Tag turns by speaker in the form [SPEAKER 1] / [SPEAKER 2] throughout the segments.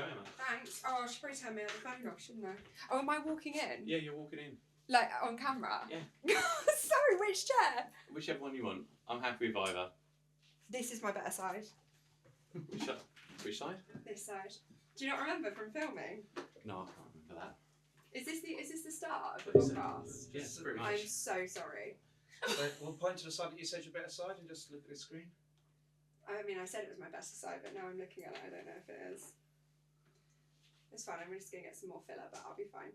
[SPEAKER 1] Emma.
[SPEAKER 2] Thanks. Oh, I should probably turn me on the phone off, shouldn't I? Oh, am I walking in?
[SPEAKER 1] Yeah, you're walking in.
[SPEAKER 2] Like, on camera?
[SPEAKER 1] Yeah.
[SPEAKER 2] Sorry, which chair?
[SPEAKER 1] Whichever one you want. I'm happy with either.
[SPEAKER 2] This is my better side.
[SPEAKER 1] Which side?
[SPEAKER 2] This side. Do you not remember from filming?
[SPEAKER 1] No, I can't remember that.
[SPEAKER 2] Is this the start of the podcast?
[SPEAKER 1] Yes, pretty much.
[SPEAKER 2] I'm so sorry.
[SPEAKER 3] We'll point to the side that you said your better side and just look at the screen.
[SPEAKER 2] I mean, I said it was my better side, but now I'm looking at it, I don't know if it is. It's fine, I'm just going to get some more filler, but I'll be fine.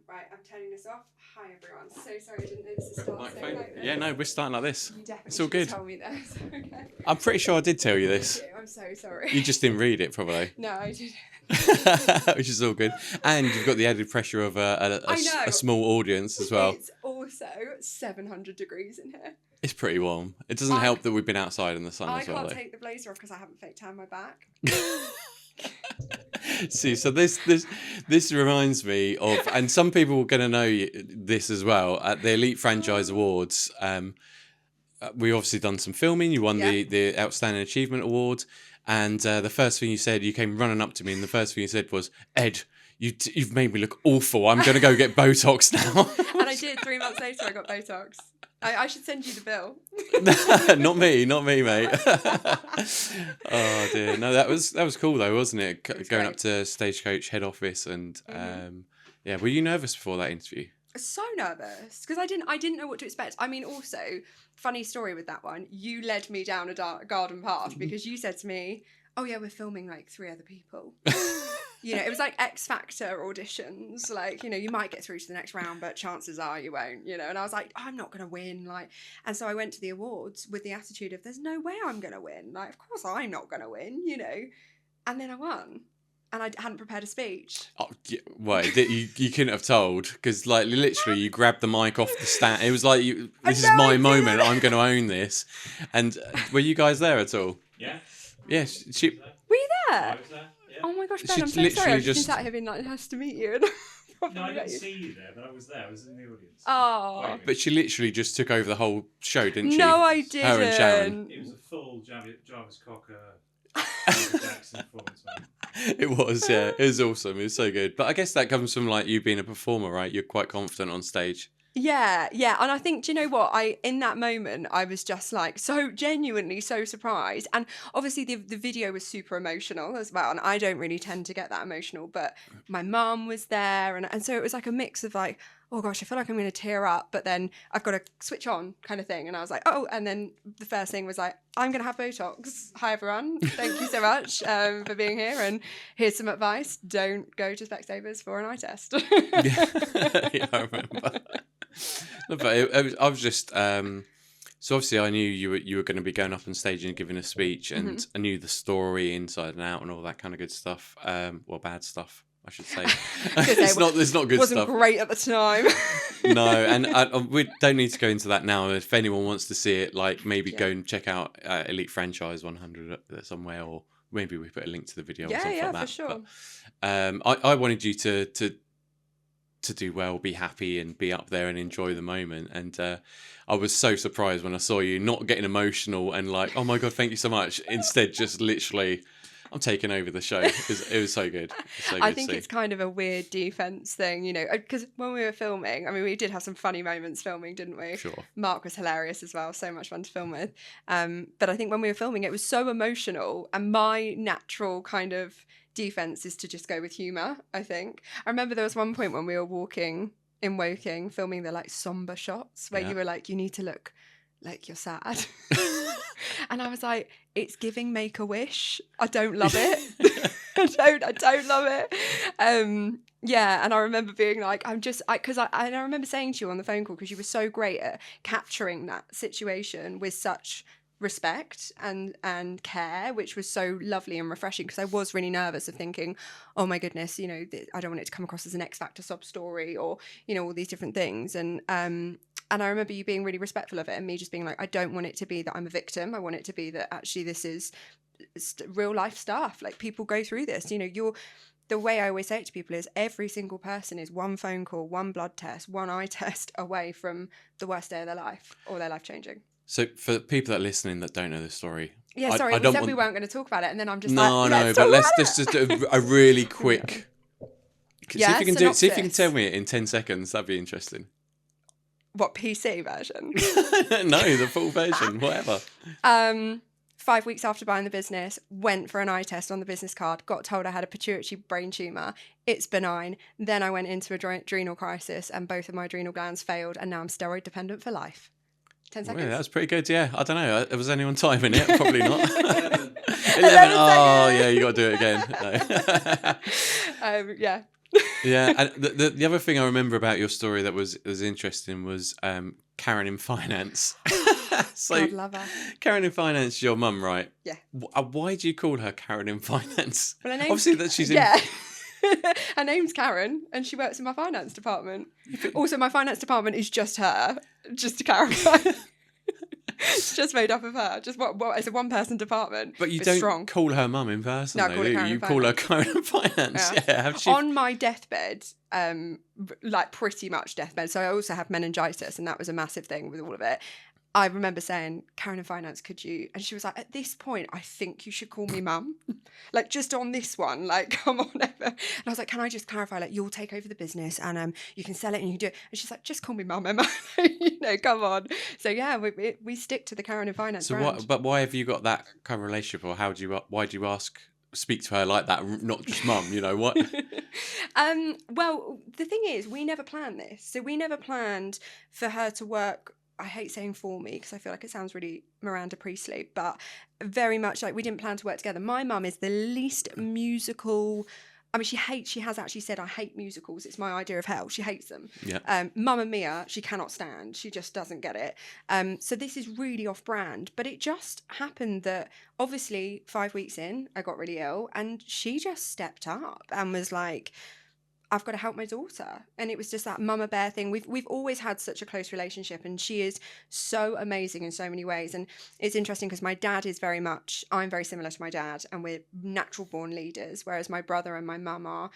[SPEAKER 2] Right, I'm turning this off. Hi everyone, so sorry I didn't know this is starting like this.
[SPEAKER 1] Yeah, no, we're starting like this.
[SPEAKER 2] You definitely
[SPEAKER 1] it's all good.
[SPEAKER 2] Told me this. Okay.
[SPEAKER 1] I'm pretty sure I did tell you this.
[SPEAKER 2] I'm so sorry.
[SPEAKER 1] You just didn't read it, probably.
[SPEAKER 2] No, I didn't.
[SPEAKER 1] Which is all good. And you've got the added pressure of a small audience as well.
[SPEAKER 2] It's also 700 degrees in here.
[SPEAKER 1] It's pretty warm. It doesn't help that we've been outside in the sun as well.
[SPEAKER 2] I can't
[SPEAKER 1] though.
[SPEAKER 2] take the blazer off because I haven't fake tanned my back.
[SPEAKER 1] See, so this reminds me of, and some people are going to know this as well, at the Elite Franchise Awards. We obviously done some filming. You won the Outstanding Achievement Award, and the first thing you said, you came running up to me, and the first thing you said was, "Ed, you've made me look awful. I'm going to go get Botox now."
[SPEAKER 2] And I did. 3 months later, I got Botox. I should send you the bill.
[SPEAKER 1] Not me, mate. Oh dear, no, that was cool though, wasn't it? Going
[SPEAKER 2] great.
[SPEAKER 1] up to Stagecoach head office, and yeah, were you nervous before that interview?
[SPEAKER 2] So nervous because I didn't know what to expect. I mean, also funny story with that one. You led me down a garden path because you said to me, "Oh yeah, we're filming like 3 other people." You know, it was like X Factor auditions. Like, you know, you might get through to the next round, but chances are you won't, you know. And I was like, I'm not going to win. Like, and so I went to the awards with the attitude of, there's no way I'm going to win. Like, of course I'm not going to win, you know. And then I won. And I hadn't prepared a speech.
[SPEAKER 1] Oh, yeah, well, you couldn't have told, because like literally you grabbed the mic off the stand. It was like, this is my moment. I'm going to own this. And were you guys there at all?
[SPEAKER 4] Yeah.
[SPEAKER 1] Yeah.
[SPEAKER 2] Were you there?
[SPEAKER 4] I was there. Yeah.
[SPEAKER 2] Oh my gosh, Ben,
[SPEAKER 1] She
[SPEAKER 2] I'm so
[SPEAKER 1] literally
[SPEAKER 2] sorry. I've just
[SPEAKER 1] just-
[SPEAKER 2] been sat here being like, nice to meet you.
[SPEAKER 4] No, I didn't see you there, but I was there. I was in the audience.
[SPEAKER 2] Oh.
[SPEAKER 1] But she literally just took over the whole show, didn't she?
[SPEAKER 2] No, I didn't.
[SPEAKER 1] Her and Sharon.
[SPEAKER 4] It was a full Jarvis Cocker, Michael Jackson performance.
[SPEAKER 1] It was, yeah. It was awesome. It was so good. But I guess that comes from like you being a performer, right? You're quite confident on stage.
[SPEAKER 2] Yeah. And I think, do you know what? In that moment, I was just like so genuinely so surprised. And obviously the video was super emotional as well. And I don't really tend to get that emotional, but my mum was there. And so it was like a mix of like, oh gosh, I feel like I'm going to tear up, but then I've got to switch on kind of thing. And I was like, oh, and then the first thing was like, I'm going to have Botox. Hi, everyone. Thank you so much for being here. And here's some advice. Don't go to Specsavers for an eye test.
[SPEAKER 1] Yeah, I remember. No, but I was just so obviously I knew you were going to be going up on stage and giving a speech, and I knew the story inside and out and all that kind of good stuff. Well, bad stuff, I should say. It's not good stuff.
[SPEAKER 2] Wasn't great at the time.
[SPEAKER 1] No, and we don't need to go into that now. If anyone wants to see it, like maybe go and check out Elite Franchise 100 somewhere, or maybe we put a link to the video or something like that.
[SPEAKER 2] For sure.
[SPEAKER 1] But, I wanted you to do well, be happy, and be up there and enjoy the moment. And I was so surprised when I saw you not getting emotional and like, oh my God, thank you so much. Instead, just literally, I'm taking over the show. It was so good.
[SPEAKER 2] I think it's kind of a weird defense thing, you know, because when we were filming, I mean, we did have some funny moments filming, didn't we?
[SPEAKER 1] Sure.
[SPEAKER 2] Mark was hilarious as well. So much fun to film with. But I think when we were filming, it was so emotional, and my natural kind of defense is to just go with humor. I think I remember there was one point when we were walking in Woking filming the like somber shots where you were like, you need to look like you're sad. And I was like, it's giving Make-A-Wish. I don't love it. I don't love it. Yeah, and I remember being like, I remember saying to you on the phone call, because you were so great at capturing that situation with such respect and care, which was so lovely and refreshing, because I was really nervous of thinking, oh my goodness, you know, I don't want it to come across as an X Factor sob story, or, you know, all these different things. And I remember you being really respectful of it, and me just being like, I don't want it to be that I'm a victim. I want it to be that actually this is real life stuff. Like, people go through this, you know. The way I always say it to people is every single person is one phone call, one blood test, one eye test away from the worst day of their life, or their life changing.
[SPEAKER 1] So for people that are listening that don't know the story,
[SPEAKER 2] Yeah, sorry,
[SPEAKER 1] I
[SPEAKER 2] we
[SPEAKER 1] don't
[SPEAKER 2] said
[SPEAKER 1] want...
[SPEAKER 2] we weren't going to talk about it, and then I'm just
[SPEAKER 1] No,
[SPEAKER 2] like,
[SPEAKER 1] no,
[SPEAKER 2] let's
[SPEAKER 1] but
[SPEAKER 2] talk
[SPEAKER 1] let's
[SPEAKER 2] about
[SPEAKER 1] just
[SPEAKER 2] it.
[SPEAKER 1] do a really quick...
[SPEAKER 2] Yeah,
[SPEAKER 1] see if you can do it. See if you can
[SPEAKER 2] synopsis.
[SPEAKER 1] tell me it in 10 seconds. That'd be interesting.
[SPEAKER 2] What, PC version?
[SPEAKER 1] No, the full version, whatever.
[SPEAKER 2] 5 weeks after buying the business, went for an eye test on the business card, got told I had a pituitary brain tumour. It's benign. Then I went into adrenal crisis and both of my adrenal glands failed, and now I'm steroid dependent for life. 10 seconds?
[SPEAKER 1] Well, that's pretty good, yeah. I don't know. Was anyone timing it? Probably not. 11.
[SPEAKER 2] 11
[SPEAKER 1] Oh,
[SPEAKER 2] seconds.
[SPEAKER 1] yeah, you got to do it again. No.
[SPEAKER 2] Yeah.
[SPEAKER 1] Yeah, and the other thing I remember about your story that was interesting was Karen in finance. So,
[SPEAKER 2] God love her.
[SPEAKER 1] Karen in finance, your mum, right?
[SPEAKER 2] Yeah.
[SPEAKER 1] Why do you call her Karen in finance?
[SPEAKER 2] Well, her name's,
[SPEAKER 1] obviously that she's in.
[SPEAKER 2] Yeah. Her name's Karen, and she works in my finance department. Also, my finance department is just her, just to clarify. It's just made up of her. Just what? It's a one-person department.
[SPEAKER 1] But you
[SPEAKER 2] it's
[SPEAKER 1] don't
[SPEAKER 2] strong.
[SPEAKER 1] call her mum in person,
[SPEAKER 2] No, I
[SPEAKER 1] though,
[SPEAKER 2] call her
[SPEAKER 1] do
[SPEAKER 2] Karen
[SPEAKER 1] you?
[SPEAKER 2] in
[SPEAKER 1] You call her
[SPEAKER 2] finance.
[SPEAKER 1] Karen in finance. Yeah. How'd she...
[SPEAKER 2] On my deathbed, like pretty much deathbed. So I also have meningitis, and that was a massive thing with all of it. I remember saying, Karen in finance, could you? And she was like, at this point, I think you should call me mum. Like, just on this one, like, come on over. And I was like, can I just clarify, like, you'll take over the business and you can sell it and you can do it. And she's like, just call me mum, Emma. You know, come on. So yeah, we stick to the Karen in finance brand.
[SPEAKER 1] But why have you got that kind of relationship, or why do you speak to her like that, not just mum, you know, what?
[SPEAKER 2] Well, the thing is, we never planned this. So we never planned for her to work, I hate saying for me because I feel like it sounds really Miranda Priestley, but very much like we didn't plan to work together. My mum is the least musical. I mean, she has actually said, I hate musicals. It's my idea of hell. She hates them.
[SPEAKER 1] Yeah.
[SPEAKER 2] Mamma Mia, she cannot stand. She just doesn't get it. So this is really off brand. But it just happened that obviously 5 weeks in, I got really ill and she just stepped up and was like, I've got to help my daughter. And it was just that mama bear thing. We've always had such a close relationship, and she is so amazing in so many ways. And it's interesting because my dad is I'm very similar to my dad, and we're natural born leaders, whereas my brother and my mum are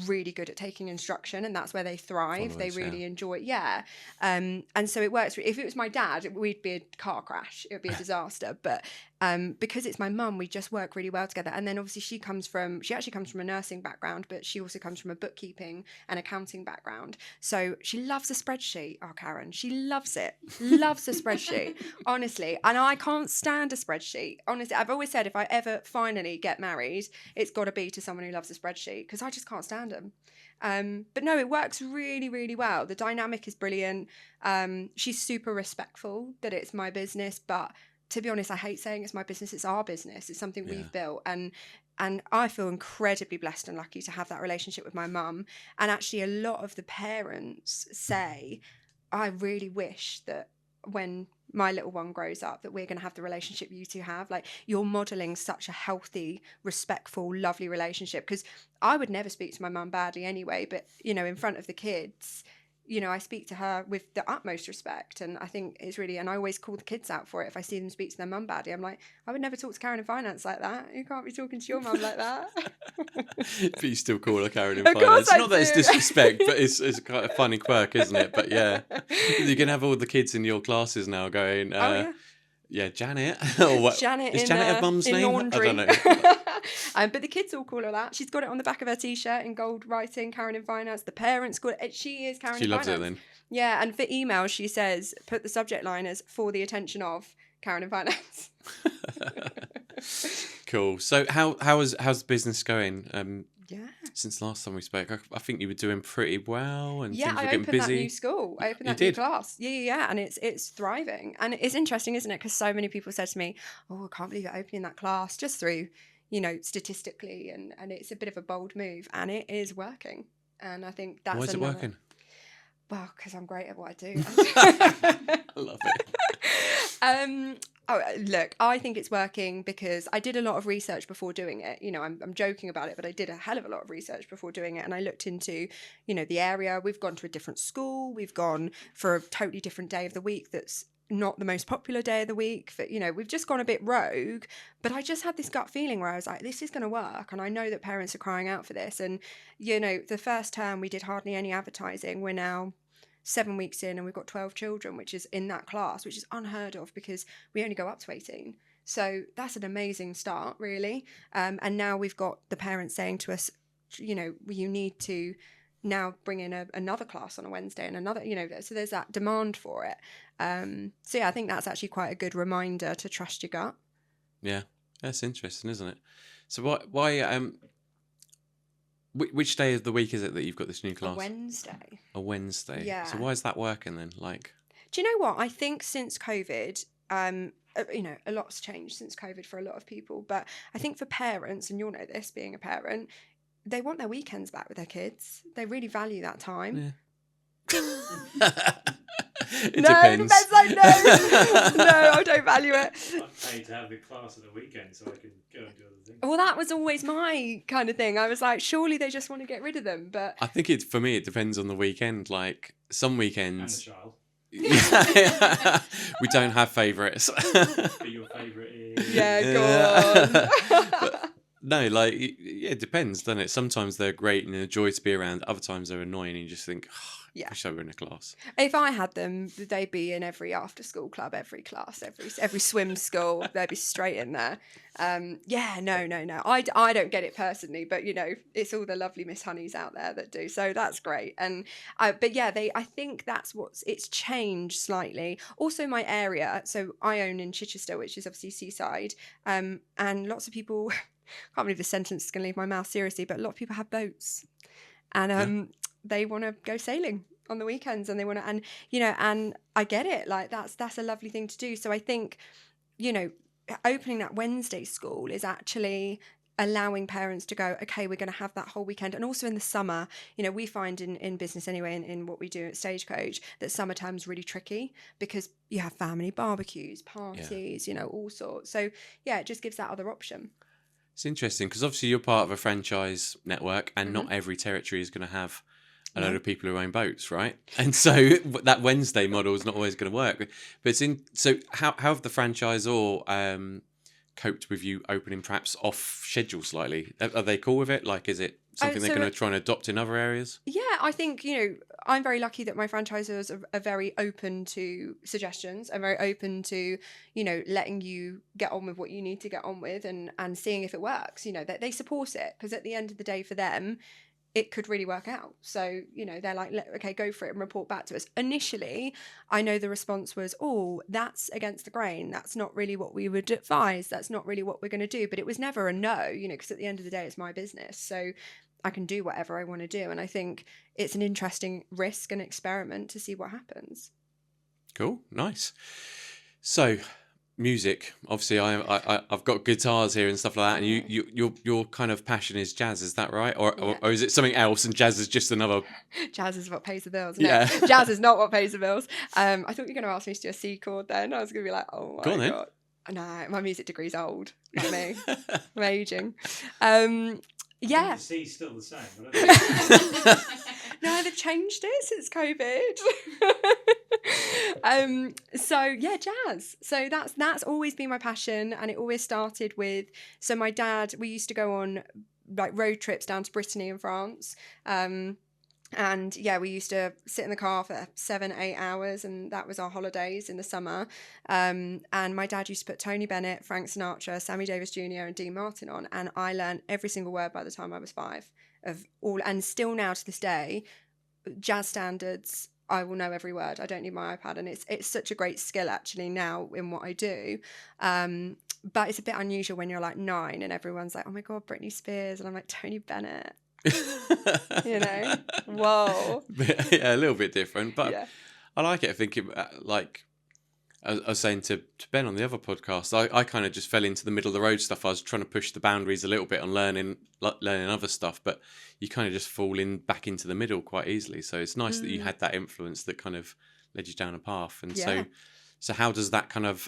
[SPEAKER 2] really good at taking instruction, and that's where they thrive.
[SPEAKER 1] Followers,
[SPEAKER 2] they really
[SPEAKER 1] yeah.
[SPEAKER 2] enjoy it. Yeah. And so it works. If it was my dad, we'd be a car crash. It would be a disaster. But because it's my mum, we just work really well together. And then obviously she actually comes from a nursing background, but she also comes from a bookkeeping and accounting background. So she loves a spreadsheet. Oh, Karen, she loves it. Loves a spreadsheet, honestly. And I can't stand a spreadsheet. Honestly, I've always said if I ever finally get married, it's got to be to someone who loves a spreadsheet, because I just can't stand them. But no, it works really, really well. The dynamic is brilliant. She's super respectful that it's my business, but to be honest, I hate saying it's my business. It's our business. It's something we've built. And I feel incredibly blessed and lucky to have that relationship with my mum. And actually a lot of the parents say, I really wish that when my little one grows up, that we're going to have the relationship you two have. Like, you're modelling such a healthy, respectful, lovely relationship. Because I would never speak to my mum badly anyway, but, you know, in front of the kids, you know, I speak to her with the utmost respect. And I think it's really, and I always call the kids out for it if I see them speak to their mum badly. I'm like, I would never talk to Karen in finance like that. You can't be talking to your mum like that.
[SPEAKER 1] But you still call her Karen in
[SPEAKER 2] Of course
[SPEAKER 1] finance.
[SPEAKER 2] I
[SPEAKER 1] Not that it's
[SPEAKER 2] do.
[SPEAKER 1] disrespect, but it's kind of a funny quirk, isn't it? But yeah, you can have all the kids in your classes now going, yeah, Janet. Or what?
[SPEAKER 2] Janet
[SPEAKER 1] is
[SPEAKER 2] in,
[SPEAKER 1] Janet her mum's
[SPEAKER 2] in
[SPEAKER 1] name?
[SPEAKER 2] laundry.
[SPEAKER 1] I don't know.
[SPEAKER 2] But the kids all call her that. She's got it on the back of her t-shirt in gold writing, Karen in finance. The parents call it. She is Karen
[SPEAKER 1] She
[SPEAKER 2] in
[SPEAKER 1] loves
[SPEAKER 2] finance.
[SPEAKER 1] it then.
[SPEAKER 2] Yeah, and for emails she says, put the subject line as for the attention of Karen in finance.
[SPEAKER 1] Cool. So how's the business going?
[SPEAKER 2] Yeah.
[SPEAKER 1] Since last time we spoke, I think you were doing pretty well, and
[SPEAKER 2] Yeah,
[SPEAKER 1] things were
[SPEAKER 2] I
[SPEAKER 1] getting
[SPEAKER 2] opened
[SPEAKER 1] busy.
[SPEAKER 2] that new school. I opened
[SPEAKER 1] You
[SPEAKER 2] that new
[SPEAKER 1] did?
[SPEAKER 2] class. Yeah, and it's thriving. And it's interesting, isn't it? Because so many people said to me, "Oh, I can't believe you're opening that class," just through, you know, statistically, and it's a bit of a bold move, and it is working. And I think that's
[SPEAKER 1] Why is it working?
[SPEAKER 2] Well, because I'm great at what I do.
[SPEAKER 1] I love it.
[SPEAKER 2] Look, I think it's working because I did a lot of research before doing it. You know, I'm joking about it, but I did a hell of a lot of research before doing it. And I looked into, you know, the area. We've gone to a different school. We've gone for a totally different day of the week that's not the most popular day of the week. For, you know, we've just gone a bit rogue. But I just had this gut feeling where I was like, this is going to work. And I know that parents are crying out for this. And, you know, the first term we did hardly any advertising. We're now 7 weeks in and we've got 12 children, which is in that class, which is unheard of because we only go up to 18. So that's an amazing start, really. And now we've got the parents saying to us, you know, you need to now bring in another class on a Wednesday and another, you know, so there's that demand for it. So yeah, I think that's actually quite a good reminder to trust your gut.
[SPEAKER 1] Yeah, that's interesting, isn't it? So why which day of the week is it that you've got this new class?
[SPEAKER 2] A Wednesday.
[SPEAKER 1] A Wednesday.
[SPEAKER 2] Yeah.
[SPEAKER 1] So why is that working then? Like,
[SPEAKER 2] do you know what? I think since COVID, you know, a lot's changed since COVID for a lot of people. But I think for parents, and you'll know this, being a parent, they want their weekends back with their kids. They really value that time.
[SPEAKER 1] yeah. It
[SPEAKER 2] no,
[SPEAKER 1] depends.
[SPEAKER 2] Ben's like, no, I don't value it.
[SPEAKER 4] I pay to have the class at the weekend so I can go and do other things.
[SPEAKER 2] Well, that was always my kind of thing. I was like, surely they just want to get rid of them. But
[SPEAKER 1] I think for me, it depends on the weekend. Like some
[SPEAKER 4] And
[SPEAKER 1] weekends.
[SPEAKER 4] the child.
[SPEAKER 1] Yeah, we don't have favourites.
[SPEAKER 4] But your favourite is...
[SPEAKER 2] yeah, go on.
[SPEAKER 1] But, no, like, yeah, it depends, doesn't it? Sometimes they're great and a joy to be around. Other times they're annoying and you just think, oh,
[SPEAKER 2] Yeah.
[SPEAKER 1] I wish I were in a class.
[SPEAKER 2] If I had them, they'd be in every after-school club, every class, every swim school. They'd be straight in there. Yeah, no. I don't get it personally, but you know, it's all the lovely Miss Honeys out there that do. So that's great. And but yeah, I think that's it's changed slightly. Also, my area. So I own in Chichester, which is obviously seaside, and lots of people. Can't believe this sentence is going to leave my mouth, seriously, but a lot of people have boats, and they want to go sailing on the weekends, and they want to, and you know, and I get it, like that's a lovely thing to do. So I think, you know, opening that Wednesday school is actually allowing parents to go, okay, we're going to have that whole weekend. And also in the summer, you know, we find in business anyway, in what we do at Stagecoach, that summer time's really tricky because you have family barbecues, parties, you know, all sorts. So yeah, it just gives that other option.
[SPEAKER 1] It's interesting because obviously you're part of a franchise network and not every territory is going to have a load of people who own boats, right? And so that Wednesday model is not always going to work. But it's so how have the franchisor coped with you opening perhaps off schedule slightly? Are they cool with it? Like, is it something they're going to try and adopt in other areas?
[SPEAKER 2] Yeah, I think, you know, I'm very lucky that my franchisors are very open to suggestions and very open to, you know, letting you get on with what you need to get on with and seeing if it works. You know, that they support it because at the end of the day for them, it could really work out. So, you know, they're like, okay, go for it and report back to us. Initially, I know the response was, oh, that's against the grain. That's not really what we would advise. That's not really what we're going to do. But it was never a no, you know, because at the end of the day, it's my business. So I can do whatever I want to do. And I think it's an interesting risk and experiment to see what happens.
[SPEAKER 1] Cool. Nice. So music, obviously I've got guitars here and stuff like that, and your kind of passion is jazz, is that right? Or is it something else and jazz is just another?
[SPEAKER 2] Jazz is what pays the bills. No, jazz is not what pays the bills. I thought you were going to ask me to do a C chord then. I was going to be like, oh my God. No, my music degree's old, like me. I'm aging. Yeah.
[SPEAKER 4] The C's still the same.
[SPEAKER 2] No, they've changed it since COVID. So yeah, jazz. So that's always been my passion, and it always started with. So my dad, we used to go on like road trips down to Brittany in France. And yeah, we used to sit in the car for 7-8 hours, and that was our holidays in the summer. And my dad used to put Tony Bennett, Frank Sinatra, Sammy Davis Jr. and Dean Martin on, and I learned every single word by the time I was 5 of all. And still now to this day, jazz standards, I will know every word. I don't need my iPad, and it's such a great skill actually now in what I do. But it's a bit unusual when you're like 9 and everyone's like, oh my God, Britney Spears, and I'm like, Tony Bennett. You know, whoa.
[SPEAKER 1] Yeah, a little bit different, but
[SPEAKER 2] Yeah.
[SPEAKER 1] I like it. I think like I was saying to Ben on the other podcast, I kind of just fell into the middle of the road stuff. I was trying to push the boundaries a little bit on learning other stuff, but you kind of just fall back into the middle quite easily. So it's nice that you had that influence that kind of led you down a path. And so how does that kind of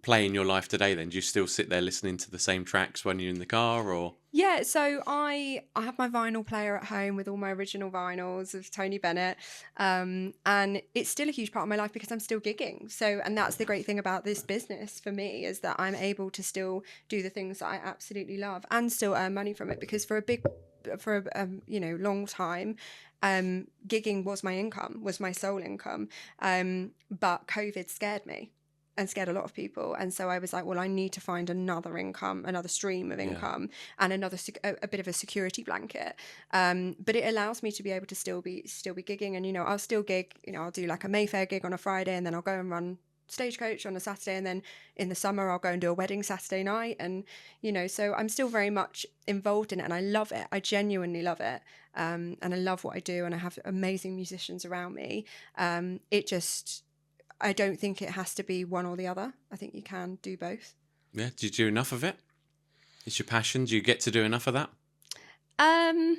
[SPEAKER 1] play in your life today then? Do you still sit there listening to the same tracks when you're in the car, or?
[SPEAKER 2] Yeah, so I have my vinyl player at home with all my original vinyls of Tony Bennett, and it's still a huge part of my life because I'm still gigging. So, and that's the great thing about this business for me, is that I'm able to still do the things that I absolutely love and still earn money from it, because for a long time, gigging was my income, was my sole income, but COVID scared me. and scared a lot of people. And so I was like, well, I need to find another stream of income, and a bit of a security blanket. But it allows me to be able to still be gigging. And, I'll still gig, I'll do like a Mayfair gig on a Friday, and then I'll go and run Stagecoach on a Saturday, and then in the summer I'll go and do a wedding Saturday night. And, so I'm still very much involved in it, and I love it. I genuinely love it. And I love what I do, and I have amazing musicians around me. I don't think it has to be one or the other. I think you can do both.
[SPEAKER 1] Yeah. Do you do enough of it? It's your passion. Do you get to do enough of that?
[SPEAKER 2] I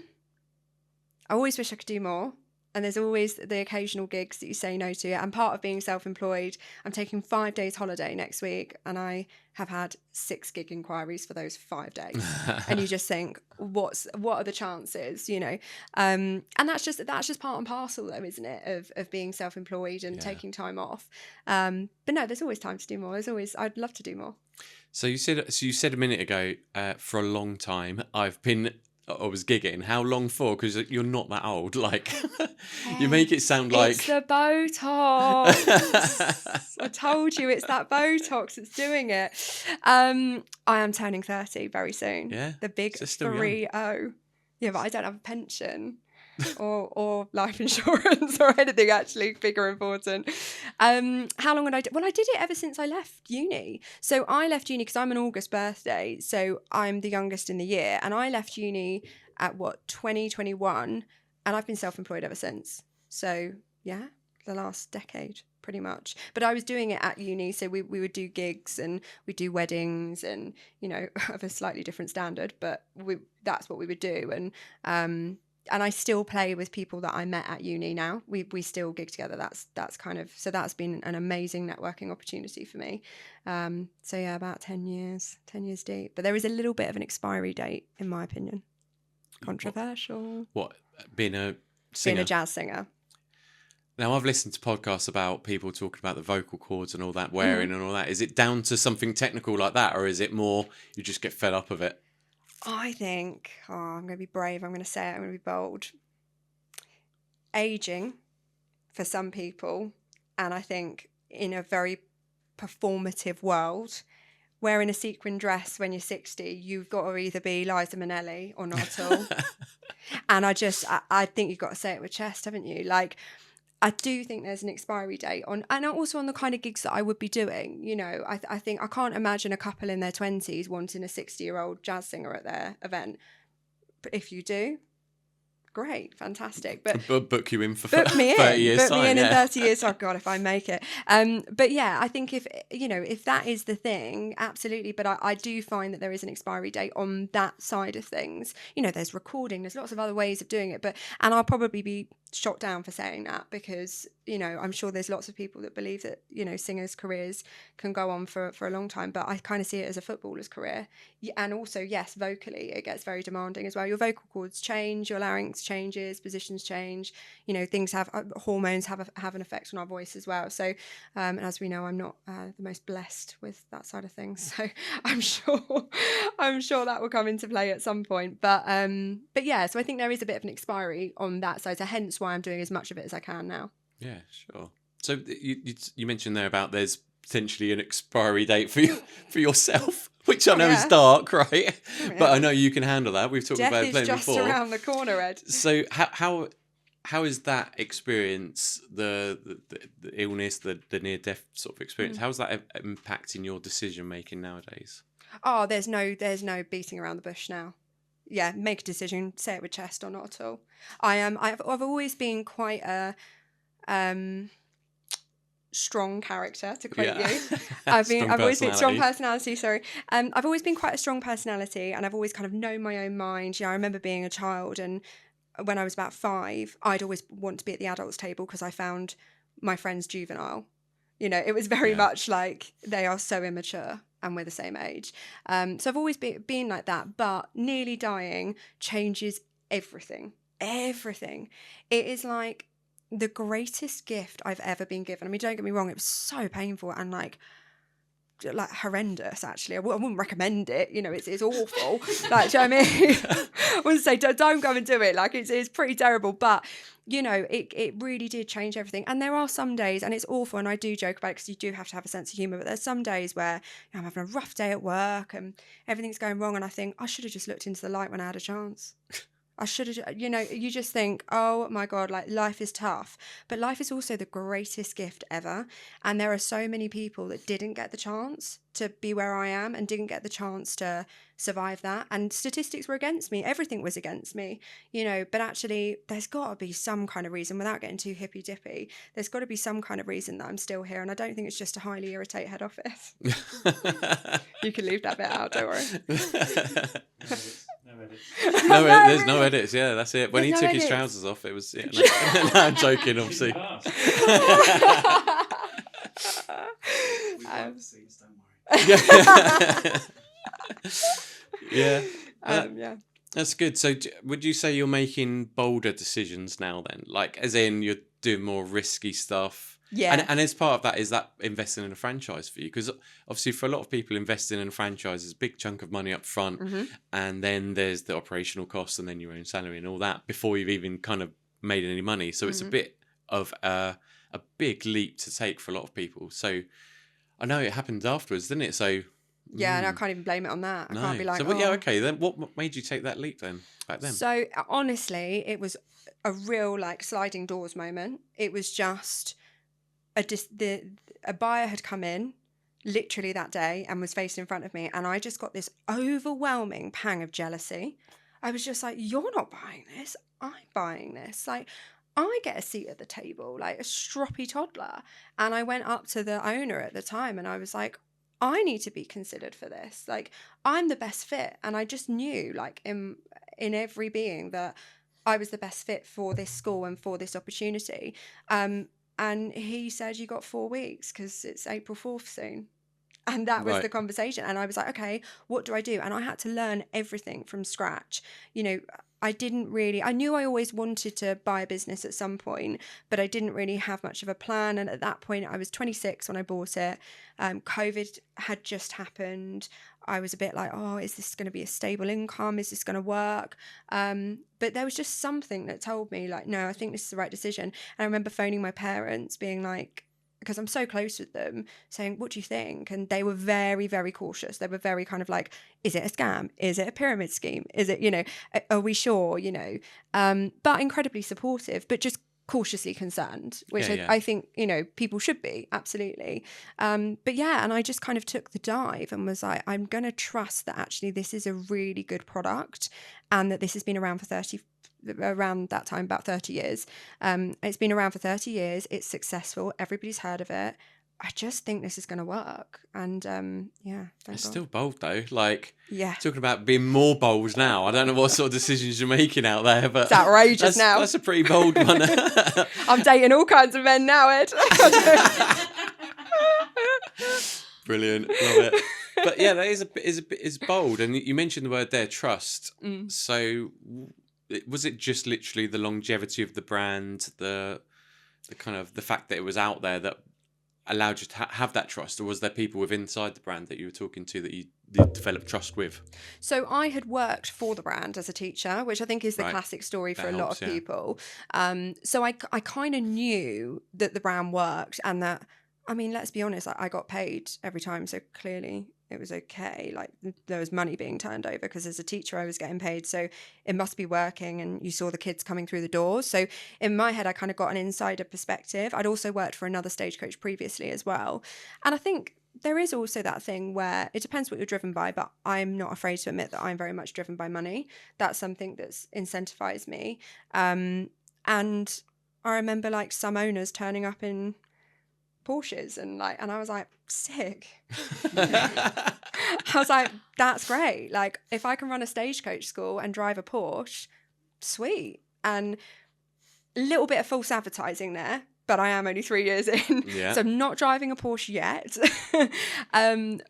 [SPEAKER 2] always wish I could do more. And there's always the occasional gigs that you say no to. And part of being self-employed, I'm taking 5 days holiday next week, and I have had 6 gig inquiries for those 5 days. And you just think, what are the chances, And that's just part and parcel, though, isn't it, of being self-employed and taking time off. But no, there's always time to do more. I'd love to do more.
[SPEAKER 1] So you said a minute ago, for a long time, I was gigging. How long for? Because you're not that old. Like, you make it sound like...
[SPEAKER 2] It's the Botox. I told you, it's that Botox that's doing it. I am turning 30 very soon.
[SPEAKER 1] Yeah?
[SPEAKER 2] The big 3-0. Yeah, but I don't have a pension or life insurance or anything actually big or important. How long would I do? Well, I did it ever since I left uni. So I left uni because I'm an August birthday, so I'm the youngest in the year, and I left uni at 2021, and I've been self-employed ever since. So yeah, the last decade pretty much. But I was doing it at uni, so we would do gigs and we'd do weddings, and of a slightly different standard, but that's what we would do. And I still play with people that I met at uni now. We still gig together. That's been an amazing networking opportunity for me. So yeah, about 10 years deep. But there is a little bit of an expiry date, in my opinion. Controversial.
[SPEAKER 1] What? Being a singer?
[SPEAKER 2] Being a jazz singer.
[SPEAKER 1] Now, I've listened to podcasts about people talking about the vocal cords and all that wearing and all that. Is it down to something technical like that, or is it more you just get fed up of it?
[SPEAKER 2] I think, I'm going to be brave, I'm going to say it, I'm going to be bold. Aging for some people, and I think in a very performative world, wearing a sequin dress when you're 60, you've got to either be Liza Minnelli or not at all. And I think you've got to say it with chest, haven't you? Like, I do think there's an expiry date on, and also on the kind of gigs that I would be doing. I think I can't imagine a couple in their 20s wanting a 60-year-old jazz singer at their event. But if you do, great, fantastic. But
[SPEAKER 1] book you in for
[SPEAKER 2] 30 years
[SPEAKER 1] time.
[SPEAKER 2] Book me in 30 years. Oh God, if I make it. But yeah, I think if that is the thing, absolutely. But I do find that there is an expiry date on that side of things. There's recording, there's lots of other ways of doing it. And I'll probably be shot down for saying that, because I'm sure there's lots of people that believe that singers' careers can go on for a long time, but I kind of see it as a footballer's career. And also, yes, vocally it gets very demanding as well. Your vocal cords change, your larynx changes, positions change, things hormones have an effect on our voice as well. So and as we know, I'm not the most blessed with that side of things, so I'm sure that will come into play at some point. But yeah, so I think there is a bit of an expiry on that side, so hence why I'm doing as much of it as I can now. Yeah,
[SPEAKER 1] sure. So you mentioned there about there's potentially an expiry date for yourself, which I know is dark, right? Oh, yeah. But I know you can handle that. We've talked about it plenty before. Death is
[SPEAKER 2] just around the corner, Ed.
[SPEAKER 1] So how is that experience, the illness, the near death sort of experience? How's that impacting your decision making nowadays?
[SPEAKER 2] Oh, there's no beating around the bush now. Yeah, make a decision, say it with chest or not at all. I've always been quite a strong character, to quote you. I've always been strong personality. Sorry, I've always been quite a strong personality, and I've always kind of known my own mind. I remember being a child, and when I was about 5, I'd always want to be at the adults' table because I found my friends juvenile. It was very much like they are so immature and we're the same age. So I've always been like that, but nearly dying changes everything. Everything. It is like the greatest gift I've ever been given. I mean, don't get me wrong, it was so painful and like horrendous, actually. I wouldn't recommend it. It's awful. Like, do you know what I mean? I wouldn't say don't go and do it. Like, it's pretty terrible. But you know, it really did change everything. And there are some days, and it's awful, and I do joke about it because you do have to have a sense of humour, but there's some days where I'm having a rough day at work and everything's going wrong, and I think I should have just looked into the light when I had a chance. I should have, you know, you just think, oh my God, like life is tough. But life is also the greatest gift ever. And there are so many people that didn't get the chance to be where I am and didn't get the chance to survive that. And statistics were against me. Everything was against me, you know, but actually there's got to be some kind of reason, without getting too hippy dippy, there's got to be some kind of reason that I'm still here. And I don't think it's just to highly irritate head office. You can leave that bit out, don't worry.
[SPEAKER 4] No edits.
[SPEAKER 1] There's no edits. Yeah, that's it. When
[SPEAKER 2] There's
[SPEAKER 1] he
[SPEAKER 2] no
[SPEAKER 1] took his
[SPEAKER 2] edits.
[SPEAKER 1] trousers off, it was. Yeah, no, I'm joking, obviously.
[SPEAKER 4] We like the seats, don't worry.
[SPEAKER 1] Yeah.
[SPEAKER 2] Yeah.
[SPEAKER 1] That's good. So, would you say you're making bolder decisions now? Then, like, as in you're doing more risky stuff.
[SPEAKER 2] Yeah.
[SPEAKER 1] And as part of that, is that investing in a franchise for you? Because obviously, for a lot of people, investing in a franchise is a big chunk of money up front, and then there's the operational costs, and then your own salary and all that before you've even kind of made any money. So it's a bit of a big leap to take for a lot of people. So I know it happened afterwards, didn't it? So
[SPEAKER 2] Yeah, and I can't even blame it on that. I can't be like,
[SPEAKER 1] so, yeah, okay. Then what made you take that leap then back then?
[SPEAKER 2] So honestly, it was a real like sliding doors moment. It was just a buyer had come in literally that day and was facing in front of me, and I just got this overwhelming pang of jealousy. I was just like, you're not buying this, I'm buying this. Like, I get a seat at the table like a stroppy toddler. And I went up to the owner at the time and I was like, I need to be considered for this. Like, I'm the best fit. And I just knew, like, in every being that I was the best fit for this school and for this opportunity. And he said, you got 4 weeks because it's April 4th soon. And that was the conversation. And I was like, okay, what do I do? And I had to learn everything from scratch. You know, I knew I always wanted to buy a business at some point, but I didn't really have much of a plan. And at that point, I was 26 when I bought it. COVID had just happened. I was a bit like, oh, is this going to be a stable income? Is this going to work? But there was just something that told me like, no, I think this is the right decision. And I remember phoning my parents being like, because I'm so close with them, saying, what do you think? And they were very, very cautious. They were very kind of like, is it a scam? Is it a pyramid scheme? Is it, you know, are we sure, you know? But incredibly supportive, but just cautiously concerned, which I think, you know, people should be, absolutely. But yeah, and I just kind of took the dive and was like, I'm going to trust that actually this is a really good product and that this has been around for around that time, about 30 years. It's been around for 30 years. It's successful. Everybody's heard of it. I just think this is going to work. And
[SPEAKER 1] it's still bold though. Like,
[SPEAKER 2] yeah,
[SPEAKER 1] talking about being more bold now. I don't know what sort of decisions you're making out there, but
[SPEAKER 2] it's outrageous now.
[SPEAKER 1] That's a pretty bold one.
[SPEAKER 2] I'm dating all kinds of men now, Ed.
[SPEAKER 1] Brilliant, love it. But yeah, that is bold. And you mentioned the word there, trust. So was it just literally the longevity of the brand, the kind of the fact that it was out there that allowed you to have that trust, or was there people with inside the brand that you were talking to that you developed trust with?
[SPEAKER 2] So I had worked for the brand as a teacher, which I think is the classic story for a lot of people. So I kind of knew that the brand worked and that, I mean, let's be honest, I got paid every time. So clearly it was okay. Like, there was money being turned over because as a teacher I was getting paid. So it must be working, and you saw the kids coming through the doors. So in my head, I kind of got an insider perspective. I'd also worked for another Stagecoach previously as well. And I think there is also that thing where it depends what you're driven by, but I'm not afraid to admit that I'm very much driven by money. That's something that's incentivized me. And I remember like some owners turning up in Porsches and I was like, sick. I was like, that's great. Like, if I can run a Stagecoach school and drive a Porsche, sweet. And a little bit of false advertising there, but I am only 3 years in. Yeah. So I'm not driving a Porsche yet.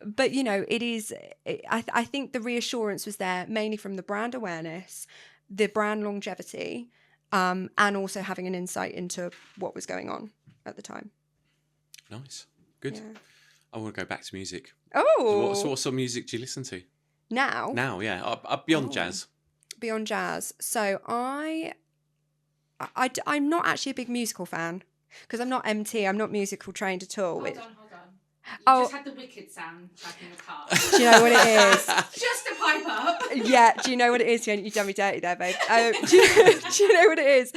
[SPEAKER 2] But, you know, I think the reassurance was there mainly from the brand awareness, the brand longevity, and also having an insight into what was going on at the time.
[SPEAKER 1] Nice. Good. Yeah. I want to go back to music.
[SPEAKER 2] Oh.
[SPEAKER 1] What sort of music do you listen to?
[SPEAKER 2] Now?
[SPEAKER 1] Now, yeah. Up beyond jazz.
[SPEAKER 2] Beyond jazz. So I I'm not actually a big musical fan because I'm not MT. I'm not musical trained at all.
[SPEAKER 5] Hold on. You
[SPEAKER 2] Oh.
[SPEAKER 5] just had the Wicked soundtrack in the car.
[SPEAKER 2] Do you know what it is?
[SPEAKER 5] Just to pipe up.
[SPEAKER 2] Yeah, do you know what it is? You done me dirty there, babe. Do you know what it is?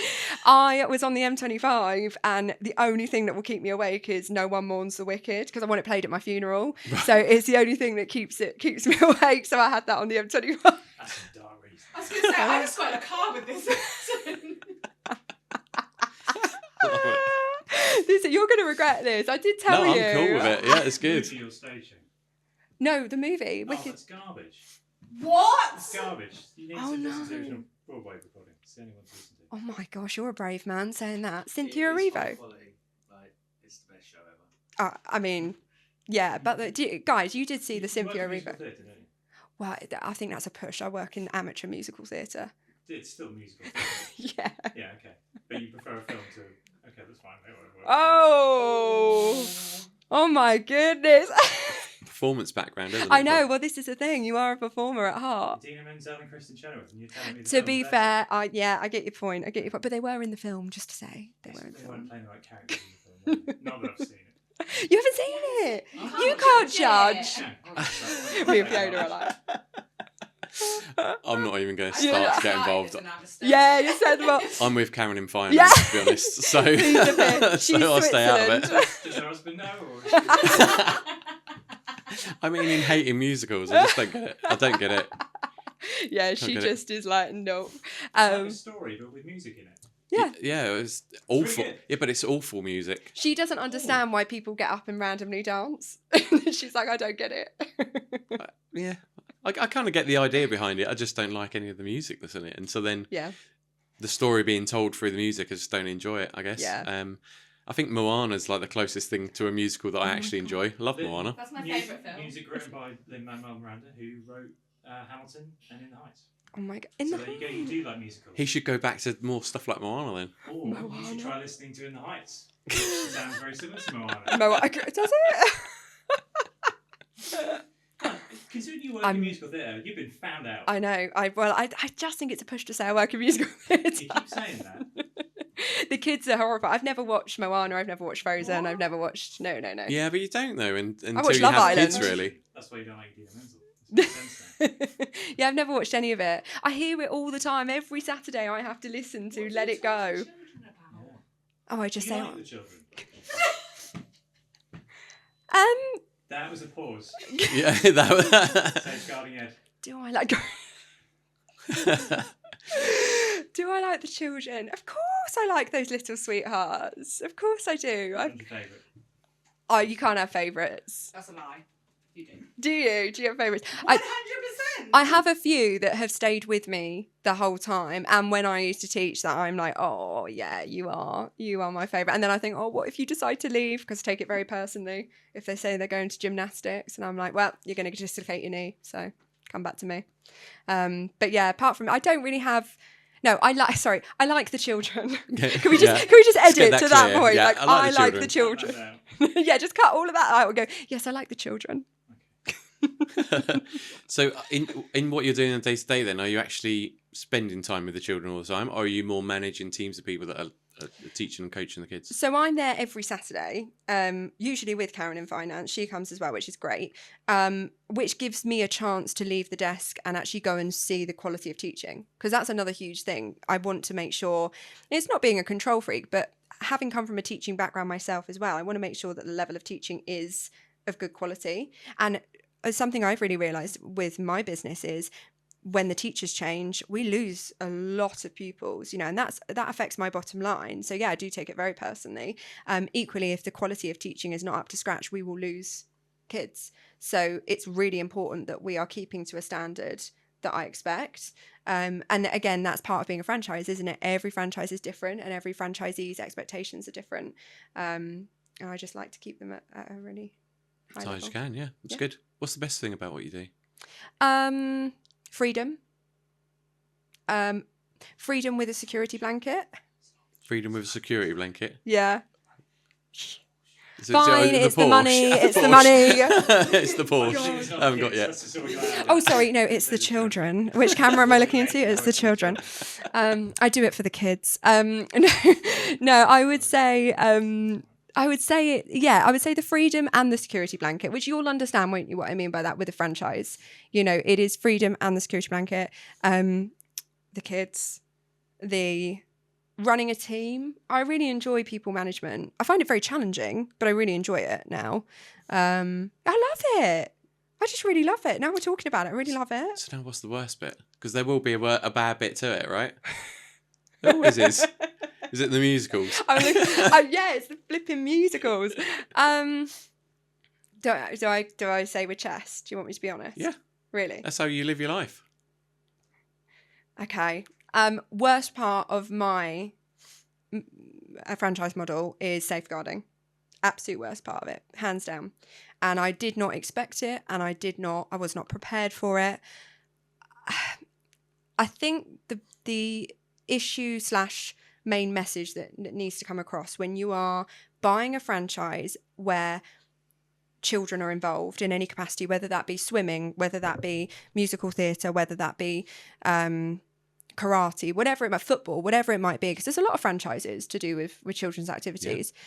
[SPEAKER 2] I was on the M25 and the only thing that will keep me awake is No One Mourns the Wicked because I want it played at my funeral. So it's the only thing that keeps me awake. So I had that on the M25.
[SPEAKER 4] That's a dark reason.
[SPEAKER 5] I was going to say, I just got in a car with this.
[SPEAKER 2] You're going to regret this. I did tell you.
[SPEAKER 1] No, I'm cool with it. Yeah, it's good.
[SPEAKER 4] Movie or staging?
[SPEAKER 2] No, the movie.
[SPEAKER 4] Oh,
[SPEAKER 2] Wicked.
[SPEAKER 4] that's garbage.
[SPEAKER 5] What?
[SPEAKER 4] It's garbage. You need
[SPEAKER 2] Oh,
[SPEAKER 4] to
[SPEAKER 2] no.
[SPEAKER 4] listen to the original Broadway recording. It's the only one to listen to.
[SPEAKER 2] Oh my gosh, you're a brave man saying that. Cynthia
[SPEAKER 6] It is high
[SPEAKER 2] Erivo.
[SPEAKER 6] quality. Like, it's the best show ever.
[SPEAKER 2] I mean, yeah, but guys, you did see the Cynthia
[SPEAKER 4] You work in musical
[SPEAKER 2] Erivo.
[SPEAKER 4] theatre, don't you?
[SPEAKER 2] Well, I think that's a push. I work in amateur musical theatre.
[SPEAKER 4] It's still musical theatre.
[SPEAKER 2] Yeah.
[SPEAKER 4] Yeah, okay. But you prefer a film to... Okay, that's fine. Whatever.
[SPEAKER 2] Oh my goodness.
[SPEAKER 1] Performance background, isn't it?
[SPEAKER 2] I know. Well, this is the thing. You are a performer at heart.
[SPEAKER 4] Dina Menzel and Kristen Chenoweth, and you're telling me the
[SPEAKER 2] To be
[SPEAKER 4] film's better.
[SPEAKER 2] fair, I get your point. But they were in the film, just to say. They were in the
[SPEAKER 4] They weren't
[SPEAKER 2] film.
[SPEAKER 4] playing the right characters in the film. Not that I've seen it.
[SPEAKER 2] You haven't seen it. You can't judge. Me and Fiona are like.
[SPEAKER 1] I'm not even going to
[SPEAKER 2] Yeah.
[SPEAKER 1] start to get involved.
[SPEAKER 2] Yeah, you said what?
[SPEAKER 1] I'm with Karen in finance,
[SPEAKER 2] Yeah.
[SPEAKER 1] to be honest. So,
[SPEAKER 2] She's a bit- she's
[SPEAKER 1] so I'll stay out of it.
[SPEAKER 2] Switzerland.
[SPEAKER 4] Does her husband know? Or
[SPEAKER 1] I mean, in hating musicals, I just don't get it. I don't get it.
[SPEAKER 2] Yeah, she
[SPEAKER 1] get it.
[SPEAKER 2] just is like, nope.
[SPEAKER 4] It's like a story, but with music in it.
[SPEAKER 2] Yeah.
[SPEAKER 1] Yeah, it was awful.
[SPEAKER 4] good.
[SPEAKER 1] Yeah, but it's awful music.
[SPEAKER 2] She doesn't understand why people get up and randomly dance. She's like, I don't get it.
[SPEAKER 1] Yeah. I kind of get the idea behind it. I just don't like any of the music that's in it. And so then
[SPEAKER 2] Yeah.
[SPEAKER 1] the story being told through the music, I just don't enjoy it, I guess.
[SPEAKER 2] Yeah.
[SPEAKER 1] I think Moana's like the closest thing to a musical that I actually enjoy. I love
[SPEAKER 4] The-
[SPEAKER 1] Moana.
[SPEAKER 5] That's my favourite film.
[SPEAKER 4] Music written by Lin-Manuel Miranda, who wrote Hamilton and In the Heights.
[SPEAKER 2] Oh my god. In
[SPEAKER 4] So
[SPEAKER 2] the
[SPEAKER 4] there you go, you do like musicals.
[SPEAKER 1] He should go back to more stuff like Moana then.
[SPEAKER 4] Or you
[SPEAKER 2] Moana.
[SPEAKER 4] should try listening to In the Heights. It sounds very similar to Moana.
[SPEAKER 2] Does it?
[SPEAKER 4] Considering you work
[SPEAKER 2] I'm-
[SPEAKER 4] in musical theatre, you've been found out.
[SPEAKER 2] I know. I just think it's a push to say I work in musical theatre.
[SPEAKER 4] You keep saying that.
[SPEAKER 2] The kids are horrified. I've never watched Moana. I've never watched Frozen. I've never watched. No.
[SPEAKER 1] Yeah, but you don't know until
[SPEAKER 2] watch
[SPEAKER 1] you
[SPEAKER 2] Love
[SPEAKER 1] have
[SPEAKER 2] Island.
[SPEAKER 1] kids, really.
[SPEAKER 4] That's why you don't like Dina Menzel. That's what makes sense now.
[SPEAKER 2] Yeah, I've never watched any of it. I hear it all the time. Every Saturday, I have to listen to
[SPEAKER 5] What
[SPEAKER 2] Let
[SPEAKER 5] do you
[SPEAKER 2] It
[SPEAKER 5] talk to
[SPEAKER 2] Go.
[SPEAKER 5] children about?
[SPEAKER 2] Oh, I just
[SPEAKER 4] Do you
[SPEAKER 2] say.
[SPEAKER 4] like the children? That was a pause.
[SPEAKER 1] Yeah, that
[SPEAKER 4] Safeguarding Ed.
[SPEAKER 2] Do I like? Do I like the children? Of course, I like those little sweethearts. Of course, I do.
[SPEAKER 4] What's your favourite?
[SPEAKER 2] Oh, you can't have favourites.
[SPEAKER 5] That's a lie. You do.
[SPEAKER 2] Do you? Do you have favourites?
[SPEAKER 5] 100%.
[SPEAKER 2] I have a few that have stayed with me the whole time, and when I used to teach that, I'm like, oh yeah, you are my favourite. And then I think, oh, what if you decide to leave? Because I take it very personally if they say they're going to gymnastics, and I'm like, well, you're going to dislocate your knee, so come back to me. But yeah, apart from, I don't really have. No, I like the children. Can we just edit to that point?
[SPEAKER 1] Yeah,
[SPEAKER 2] like I like the
[SPEAKER 4] Cut
[SPEAKER 2] children.
[SPEAKER 4] that down.
[SPEAKER 2] Yeah, just cut all of that out and go, yes, I like the children.
[SPEAKER 1] So, in what you're doing on day to day, then, are you actually spending time with the children all the time, or are you more managing teams of people that are teaching and coaching the kids?
[SPEAKER 2] So I'm there every Saturday, usually with Karen in finance. She comes as well, which is great, which gives me a chance to leave the desk and actually go and see the quality of teaching, because that's another huge thing. I want to make sure, it's not being a control freak, but having come from a teaching background myself as well, I want to make sure that the level of teaching is of good quality. And something I've really realised with my business is when the teachers change, we lose a lot of pupils, and that affects my bottom line. So yeah, I do take it very personally. Equally, if the quality of teaching is not up to scratch, we will lose kids. So it's really important that we are keeping to a standard that I expect. And again, that's part of being a franchise, isn't it? Every franchise is different, and every franchisee's expectations are different. And I just like to keep them at a really high
[SPEAKER 1] As high as
[SPEAKER 2] level.
[SPEAKER 1] you can, yeah. That's
[SPEAKER 2] Yeah.
[SPEAKER 1] good. What's the best thing about what you do?
[SPEAKER 2] Freedom. Freedom with a security blanket.
[SPEAKER 1] Freedom with a security blanket.
[SPEAKER 2] Yeah. Fine, it's the
[SPEAKER 1] Porsche.
[SPEAKER 2] money. It's the
[SPEAKER 1] Porsche.
[SPEAKER 2] money.
[SPEAKER 1] It's the Porsche. I haven't got yet.
[SPEAKER 2] Oh, sorry. No, it's the children. Which camera am I looking into? It's the children. I do it for the kids. No, I would say the freedom and the security blanket, which you'll understand, won't you, what I mean by that with a franchise. You know, it is freedom and the security blanket. The kids, the running a team. I really enjoy people management. I find it very challenging, but I really enjoy it now. I love it. I just really love it. Now we're talking about it, I really love it.
[SPEAKER 1] So now what's the worst bit? Because there will be a bad bit to it, right? There always is. Is it the musicals?
[SPEAKER 2] Yeah, it's the flipping musicals. Do I say with chest? Do you want me to be honest?
[SPEAKER 1] Yeah.
[SPEAKER 2] Really?
[SPEAKER 1] That's how you live your life.
[SPEAKER 2] Okay. Worst part of my franchise model is safeguarding. Absolute worst part of it, hands down. And I did not expect it, and I was not prepared for it. I think the issue / main message that needs to come across when you are buying a franchise where children are involved in any capacity, whether that be swimming, whether that be musical theatre, whether that be karate, whatever it might, football, whatever it might be, because there's a lot of franchises to do with children's activities. Yeah.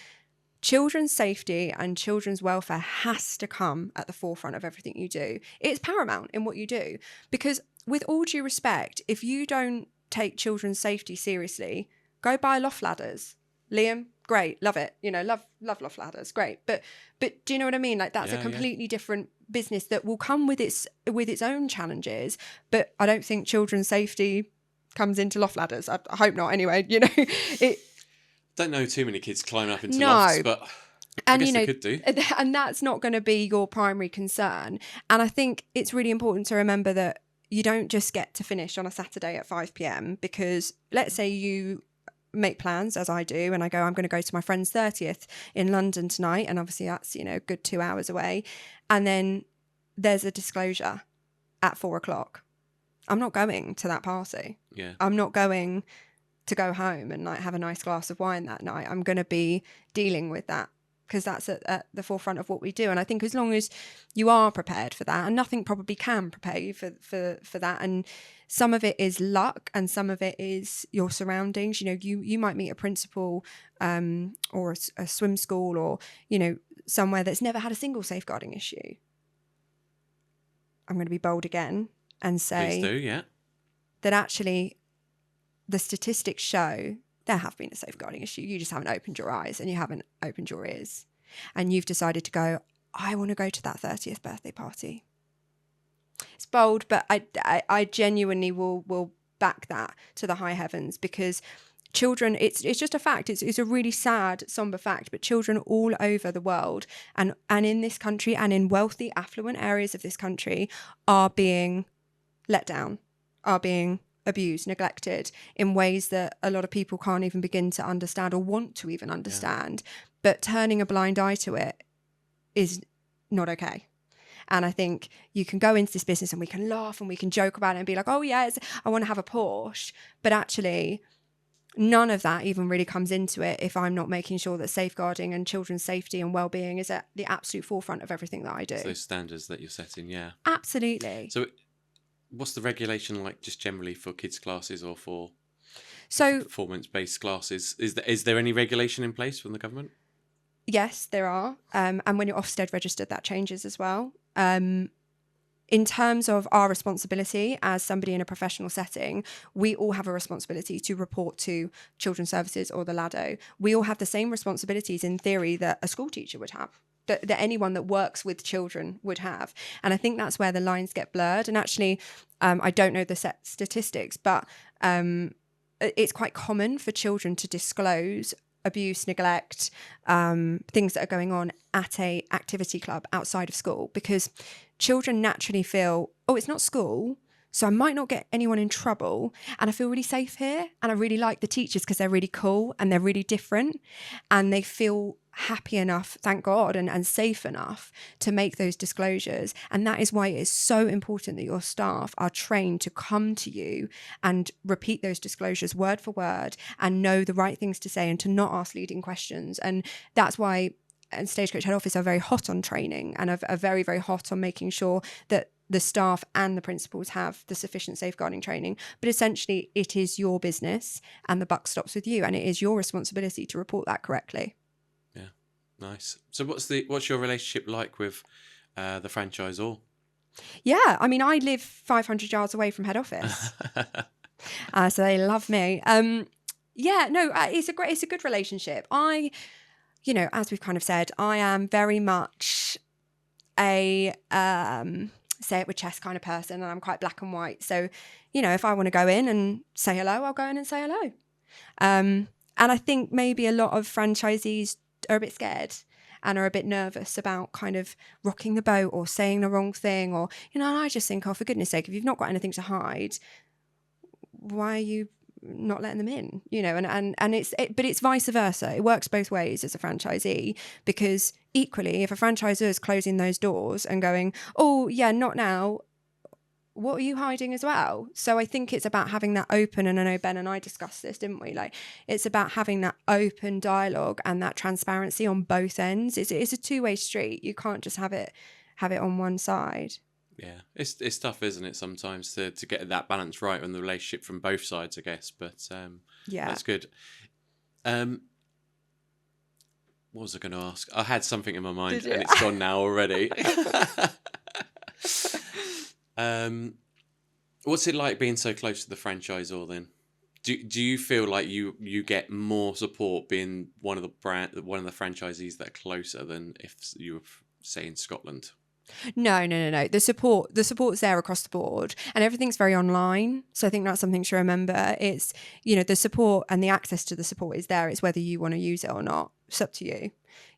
[SPEAKER 2] Children's safety and children's welfare has to come at the forefront of everything you do. It's paramount in what you do, because with all due respect, if you don't take children's safety seriously, go buy loft ladders. Liam, great, love it. You know, love loft ladders, great. But do you know what I mean? Like that's a completely different business that will come with its own challenges. But I don't think children's safety comes into loft ladders. I hope not. Anyway, you know,
[SPEAKER 1] don't know too many kids climbing up into lofts, but I guess they could do.
[SPEAKER 2] And that's not going to be your primary concern. And I think it's really important to remember that you don't just get to finish on a Saturday at 5 p.m. because let's say you make plans, as I do, and I go, I'm going to go to my friend's 30th in London tonight, and obviously that's, you know, a good 2 hours away, and then there's a disclosure at 4 o'clock. I'm not going to that party.
[SPEAKER 1] Yeah.
[SPEAKER 2] I'm not going to go home and like have a nice glass of wine that night. I'm going to be dealing with that because that's at the forefront of what we do. And I think as long as you are prepared for that, and nothing probably can prepare you for that, and some of it is luck and some of it is your surroundings. You know, you might meet a principal or a swim school or, you know, somewhere that's never had a single safeguarding issue. I'm going to be bold again and say that actually the statistics show there have been a safeguarding issue. You just haven't opened your eyes and you haven't opened your ears. And you've decided to go, I want to go to that 30th birthday party. It's bold, but I genuinely will back that to the high heavens, because children, it's just a fact. It's a really sad, somber fact, but children all over the world and in this country and in wealthy, affluent areas of this country are being let down, are being abused, neglected in ways that a lot of people can't even begin to understand or want to even understand. Yeah. But turning a blind eye to it is not okay. And I think you can go into this business and we can laugh and we can joke about it and be like, oh yeah, I want to have a Porsche. But actually, none of that even really comes into it if I'm not making sure that safeguarding and children's safety and well-being is at the absolute forefront of everything that I do.
[SPEAKER 1] So those standards that you're setting, yeah.
[SPEAKER 2] Absolutely.
[SPEAKER 1] So what's the regulation like just generally for kids' classes or for performance-based classes? Is there any regulation in place from the government?
[SPEAKER 2] Yes, there are. And when you're Ofsted registered, that changes as well. In terms of our responsibility as somebody in a professional setting, we all have a responsibility to report to Children's Services or the LADO. We all have the same responsibilities in theory that a school teacher would have, that anyone that works with children would have. And I think that's where the lines get blurred. And actually, I don't know the set statistics, but it's quite common for children to disclose abuse, neglect, things that are going on at a activity club outside of school, because children naturally feel, oh, it's not school, so I might not get anyone in trouble, and I feel really safe here, and I really like the teachers because they're really cool and they're really different, and they feel happy enough, thank God, and safe enough to make those disclosures. And that is why it is so important that your staff are trained to come to you and repeat those disclosures word for word and know the right things to say and to not ask leading questions. And that's why and Stagecoach head office are very hot on training and are very, very hot on making sure that the staff and the principals have the sufficient safeguarding training. But essentially, it is your business and the buck stops with you, and it is your responsibility to report that correctly.
[SPEAKER 1] Yeah, nice. So what's your relationship like with the franchisor?
[SPEAKER 2] Yeah, I mean, I live 500 yards away from head office, so they love me. It's a good relationship. As we've kind of said, I am very much a say it with chest kind of person, and I'm quite black and white. So, if I want to go in and say hello, I'll go in and say hello. And I think maybe a lot of franchisees are a bit scared and are a bit nervous about kind of rocking the boat or saying the wrong thing, or, and I just think, oh, for goodness sake, if you've not got anything to hide, why are you not letting them in? But it's vice versa. It works both ways as a franchisee, because equally, if a franchisor is closing those doors and going, oh yeah, not now, what are you hiding as well? So I think it's about having that open, and I know Ben and I discussed this, didn't we? Like, it's about having that open dialogue and that transparency on both ends. It's a two-way street. You can't just have it on one side.
[SPEAKER 1] Yeah, it's tough, isn't it, sometimes to get that balance right in the relationship from both sides, I guess. But
[SPEAKER 2] yeah,
[SPEAKER 1] that's good. What was I going to ask? I had something in my mind and it's gone now already. What's it like being so close to the franchisor then? Do you feel like you get more support being one of the franchisees that are closer than if you were, say, in Scotland?
[SPEAKER 2] No. The support's there across the board, and everything's very online. So I think that's something to remember. It's, the support and the access to the support is there. It's whether you want to use it or not. It's up to you.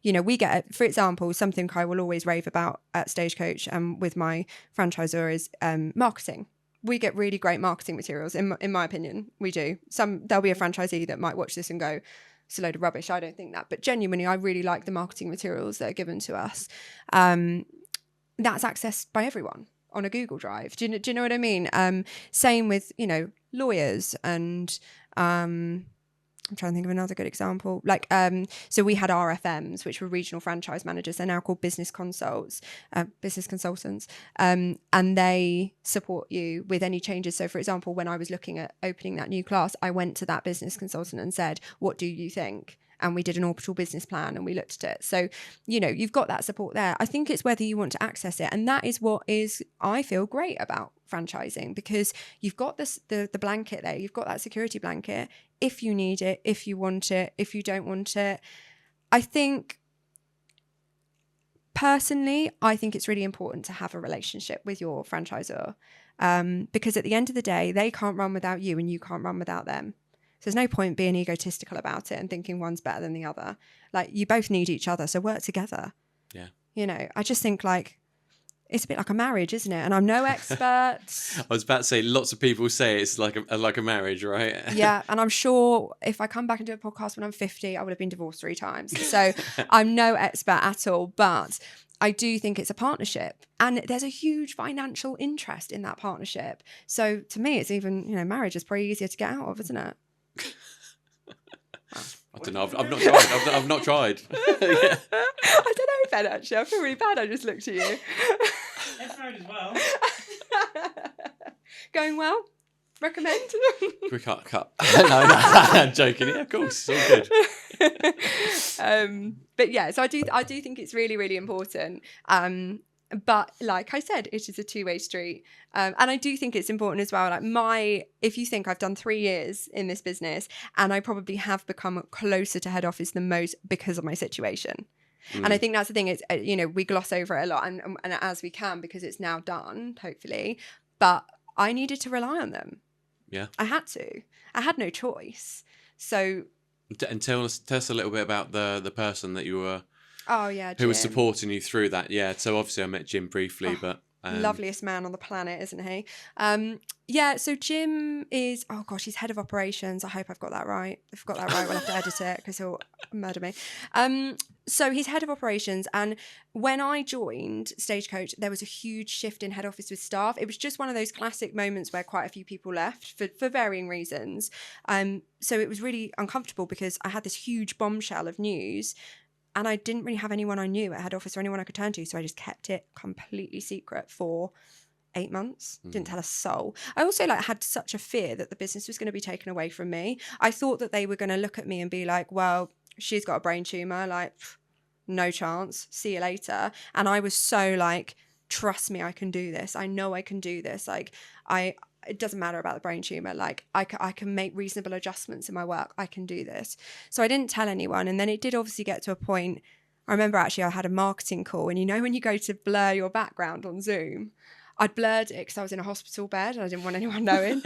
[SPEAKER 2] We get, for example, something I will always rave about at Stagecoach and with my franchisor is marketing. We get really great marketing materials, in my opinion. We do. There'll be a franchisee that might watch this and go, it's a load of rubbish. I don't think that. But genuinely, I really like the marketing materials that are given to us. That's accessed by everyone on a Google Drive. Do you know what I mean? Same with, lawyers and I'm trying to think of another good example. So we had RFMs, which were regional franchise managers. They're now called business consultants, and they support you with any changes. So, for example, when I was looking at opening that new class, I went to that business consultant and said, what do you think? And we did an orbital business plan and we looked at it. So, you've got that support there. I think it's whether you want to access it. And that is what I feel great about franchising, because you've got the blanket there. You've got that security blanket. If you need it, if you want it, if you don't want it. I think, personally, it's really important to have a relationship with your franchisor, because at the end of the day, they can't run without you and you can't run without them. So there's no point being egotistical about it and thinking one's better than the other. Like, you both need each other, so work together.
[SPEAKER 1] Yeah.
[SPEAKER 2] I just think it's a bit like a marriage, isn't it? And I'm no expert.
[SPEAKER 1] I was about to say, lots of people say it's like a marriage, right?
[SPEAKER 2] Yeah, and I'm sure if I come back and do a podcast when I'm 50, I would have been divorced 3 times. So I'm no expert at all, but I do think it's a partnership, and there's a huge financial interest in that partnership. So to me, it's even, marriage is probably easier to get out of, isn't it?
[SPEAKER 1] I don't know. I've not tried. I've not tried. Yeah.
[SPEAKER 2] I don't know, Ben, actually. I feel really bad. I just looked at you.
[SPEAKER 4] It's married as well.
[SPEAKER 2] Going well? Recommend?
[SPEAKER 1] We can't cut. No, I'm joking. Yeah, of course. It's all good.
[SPEAKER 2] But yeah, so I do think it's really, really important. But like I said, it is a two-way street. And I do think it's important as well. If you think I've done 3 years in this business, and I probably have become closer to head office than most because of my situation. And I think that's the thing is, we gloss over it a lot and as we can, because it's now done, hopefully. But I needed to rely on them.
[SPEAKER 1] Yeah.
[SPEAKER 2] I had to. I had no choice. So.
[SPEAKER 1] And tell us a little bit about the person that you were.
[SPEAKER 2] Oh yeah, Jim.
[SPEAKER 1] Who was supporting you through that? Yeah. So obviously I met Jim briefly, but
[SPEAKER 2] loveliest man on the planet, isn't he? So Jim is, oh gosh, he's head of operations. I hope I've got that right. If I've got that right, we'll have to edit it because he'll murder me. So he's head of operations, and when I joined Stagecoach, there was a huge shift in head office with staff. It was just one of those classic moments where quite a few people left for varying reasons. So it was really uncomfortable because I had this huge bombshell of news. And I didn't really have anyone I knew at head office or anyone I could turn to. So I just kept it completely secret for 8 months. Didn't tell a soul. I also had such a fear that the business was going to be taken away from me. I thought that they were going to look at me and be like, well, she's got a brain tumor. No chance. See you later. And I was so trust me, I can do this. I know I can do this. It doesn't matter about the brain tumor. I can make reasonable adjustments in my work. I can do this. So I didn't tell anyone. And then it did obviously get to a point. I remember actually I had a marketing call, and when you go to blur your background on Zoom, I'd blurred it because I was in a hospital bed and I didn't want anyone knowing.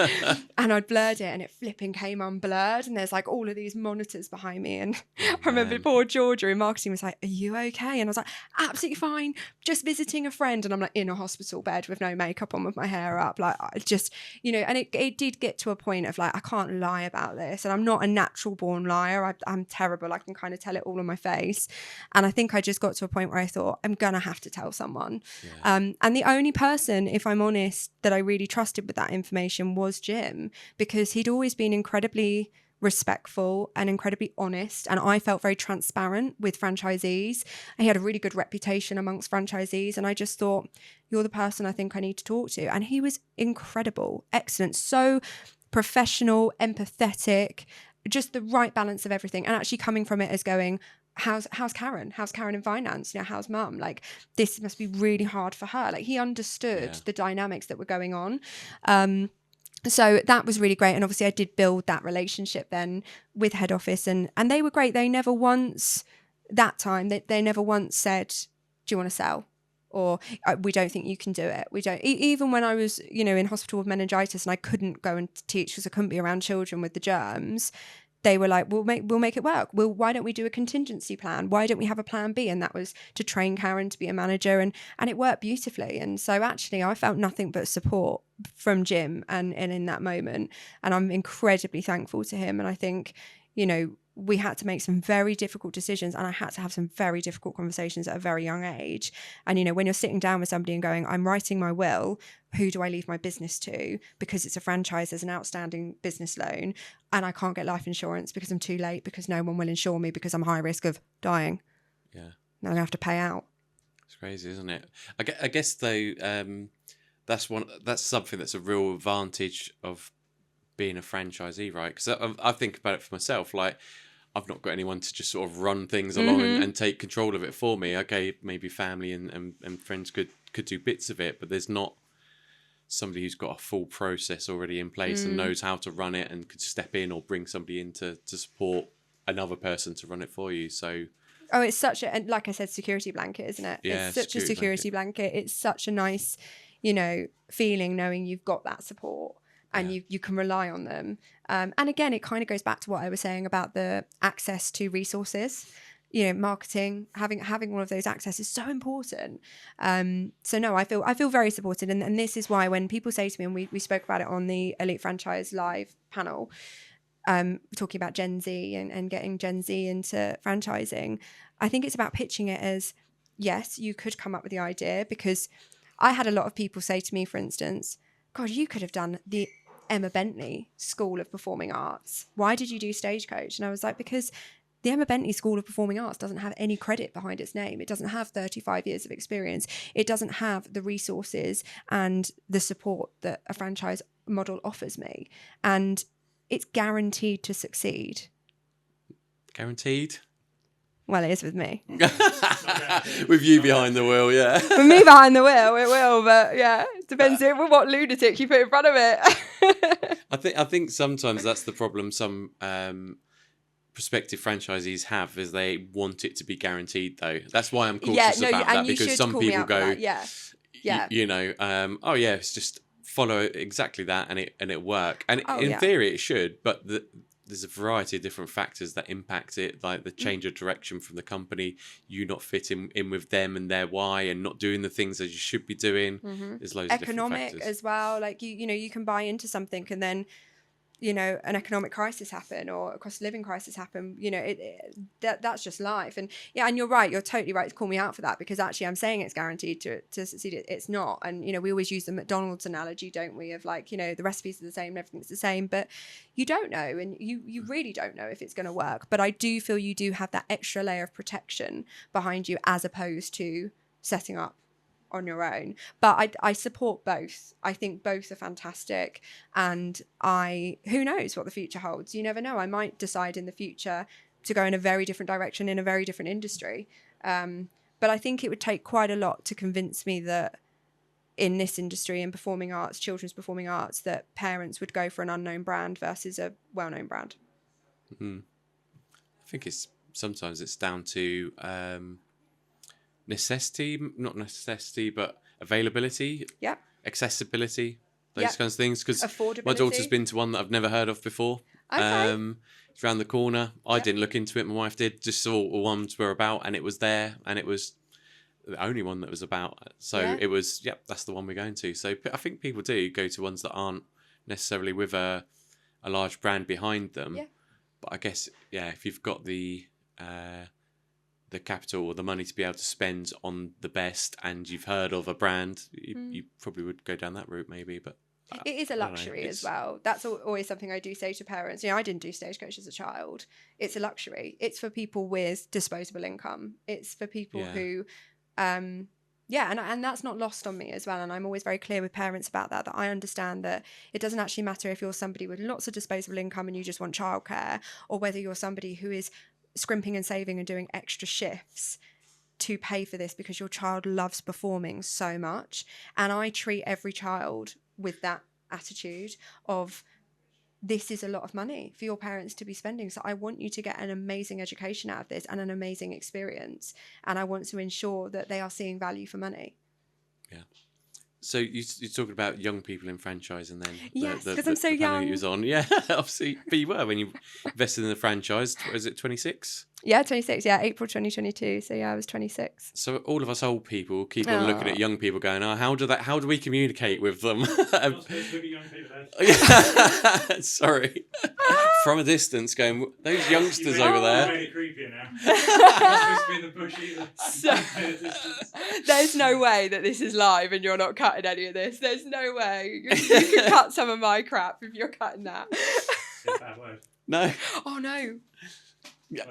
[SPEAKER 2] And I'd blurred it and it flipping came unblurred. And there's all of these monitors behind me. And I remember poor Georgia in marketing was like, are you okay? And I was like, absolutely fine. Just visiting a friend. And I'm in a hospital bed with no makeup on, with my hair up. I just, and it did get to a point of I can't lie about this. And I'm not a natural born liar. I'm terrible. I can kind of tell it all on my face. And I think I just got to a point where I thought, I'm going to have to tell someone. Yeah. And the only person, if I'm honest, that I really trusted with that information was Jim, because he'd always been incredibly respectful and incredibly honest, and I felt very transparent with franchisees. He had a really good reputation amongst franchisees, and I just thought, you're the person I think I need to talk to. And he was incredible, excellent, so professional, empathetic, just the right balance of everything, and actually coming from it as going, how's Karen? How's Karen in finance? How's mum? This must be really hard for her. He understood the dynamics that were going on. So that was really great. And obviously I did build that relationship then with head office, and they were great. They never once, that time, they never once said, do you want to sell? Or we don't think you can do it. We don't. Even when I was, in hospital with meningitis and I couldn't go and teach because I couldn't be around children with the germs, they were like, we'll make it work. Why don't we do a contingency plan? Why don't we have a plan B? And that was to train Karen to be a manager, and it worked beautifully. And so actually I felt nothing but support from Jim and in that moment. And I'm incredibly thankful to him. And I think, we had to make some very difficult decisions, and I had to have some very difficult conversations at a very young age. And, when you're sitting down with somebody and going, I'm writing my will, who do I leave my business to? Because it's a franchise, there's an outstanding business loan, and I can't get life insurance because I'm too late, because no one will insure me because I'm high risk of dying. Yeah. Now I'm going to have to pay out.
[SPEAKER 1] It's crazy, isn't it? I guess, though, that's something that's a real advantage of being a franchisee, right? Because I think about it for myself, I've not got anyone to just sort of run things along and take control of it for me. Okay, maybe family and friends could do bits of it, but there's not somebody who's got a full process already in place and knows how to run it and could step in or bring somebody in to support another person to run it for you. So
[SPEAKER 2] it's such a, and like I said, security blanket, isn't it?
[SPEAKER 1] Yeah,
[SPEAKER 2] it's such a security blanket. It's such a nice, feeling knowing you've got that support. And you can rely on them. And again, it kind of goes back to what I was saying about the access to resources. Marketing, having all of those access is so important. So no, I feel very supported. And this is why when people say to me, and we spoke about it on the Elite Franchise Live panel, talking about Gen Z and getting Gen Z into franchising, I think it's about pitching it as, yes, you could come up with the idea, because I had a lot of people say to me, for instance, God, you could have done the Emma Bentley School of Performing Arts. Why did you do Stagecoach? And I was like, because the Emma Bentley School of Performing Arts doesn't have any credit behind its name. It doesn't have 35 years of experience. It doesn't have the resources and the support that a franchise model offers me. And it's guaranteed to succeed.
[SPEAKER 1] Guaranteed?
[SPEAKER 2] Well, it is with me.
[SPEAKER 1] With you behind the wheel, yeah.
[SPEAKER 2] With me behind the wheel, it will, but yeah, it depends on what lunatic you put in front of it.
[SPEAKER 1] I think sometimes that's the problem some prospective franchisees have, is they want it to be guaranteed, though. That's why I'm cautious about that, because some people go, oh yeah, it's just follow exactly that and it work. And in theory it should, but there's a variety of different factors that impact it, like the change of direction from the company, you not fitting in with them and their why, and not doing the things that you should be doing. There's loads of different factors.
[SPEAKER 2] Economic as well, you can buy into something and then an economic crisis happen or a cost of living crisis happen, that's just life. And and you're right, you're totally right to call me out for that, because actually I'm saying it's guaranteed to succeed. It's not. And we always use the McDonald's analogy, don't we, of like, the recipes are the same, everything's the same, but you don't know, and you really don't know if it's going to work. But I do feel you do have that extra layer of protection behind you, as opposed to setting up on your own. But I support both. I think both are fantastic, and who knows what the future holds. You never know. I might decide in the future to go in a very different direction in a very different industry. But I think it would take quite a lot to convince me that in this industry, in performing arts, children's performing arts, that parents would go for an unknown brand versus a well-known brand.
[SPEAKER 1] I think sometimes it's down to not necessity, but availability, accessibility, those kinds of things. Because my daughter's been to one that I've never heard of before.
[SPEAKER 2] Okay.
[SPEAKER 1] It's around the corner. I didn't look into it. My wife did. Just saw what ones were about, and it was there, and it was the only one that was about. So it was, that's the one we're going to. So I think people do go to ones that aren't necessarily with a large brand behind them. Yeah. But I guess, if you've got the capital or the money to be able to spend on the best, and you've heard of a brand, you probably would go down that route maybe. But
[SPEAKER 2] it is a luxury as well. That's always something I do say to parents. I didn't do Stagecoach as a child. It's a luxury. It's for people with disposable income. It's for people who, and that's not lost on me as well. And I'm always very clear with parents about that I understand that it doesn't actually matter if you're somebody with lots of disposable income and you just want childcare, or whether you're somebody who is scrimping and saving and doing extra shifts to pay for this because your child loves performing so much. And I treat every child with that attitude of, this is a lot of money for your parents to be spending. So I want you to get an amazing education out of this and an amazing experience. And I want to ensure that they are seeing value for money. Yeah.
[SPEAKER 1] So you're talking about young people in franchising then?
[SPEAKER 2] Yes, because I'm so young.
[SPEAKER 1] You was on. Yeah, obviously. But you were when you invested in the franchise. Was it 26?
[SPEAKER 2] Yeah, 26. Yeah, April 2022. So I was 26.
[SPEAKER 1] So all of us old people keep on looking at young people going, how do we communicate with them? Sorry. From a distance going, those youngsters over there.
[SPEAKER 4] Really creepy now. Not supposed to be in the bush either.
[SPEAKER 2] There's no way that this is live and you're not cutting any of this. There's no way. You can cut some of my crap if you're cutting that.
[SPEAKER 4] It's a bad word.
[SPEAKER 1] No.
[SPEAKER 2] Oh, no.
[SPEAKER 1] Yeah.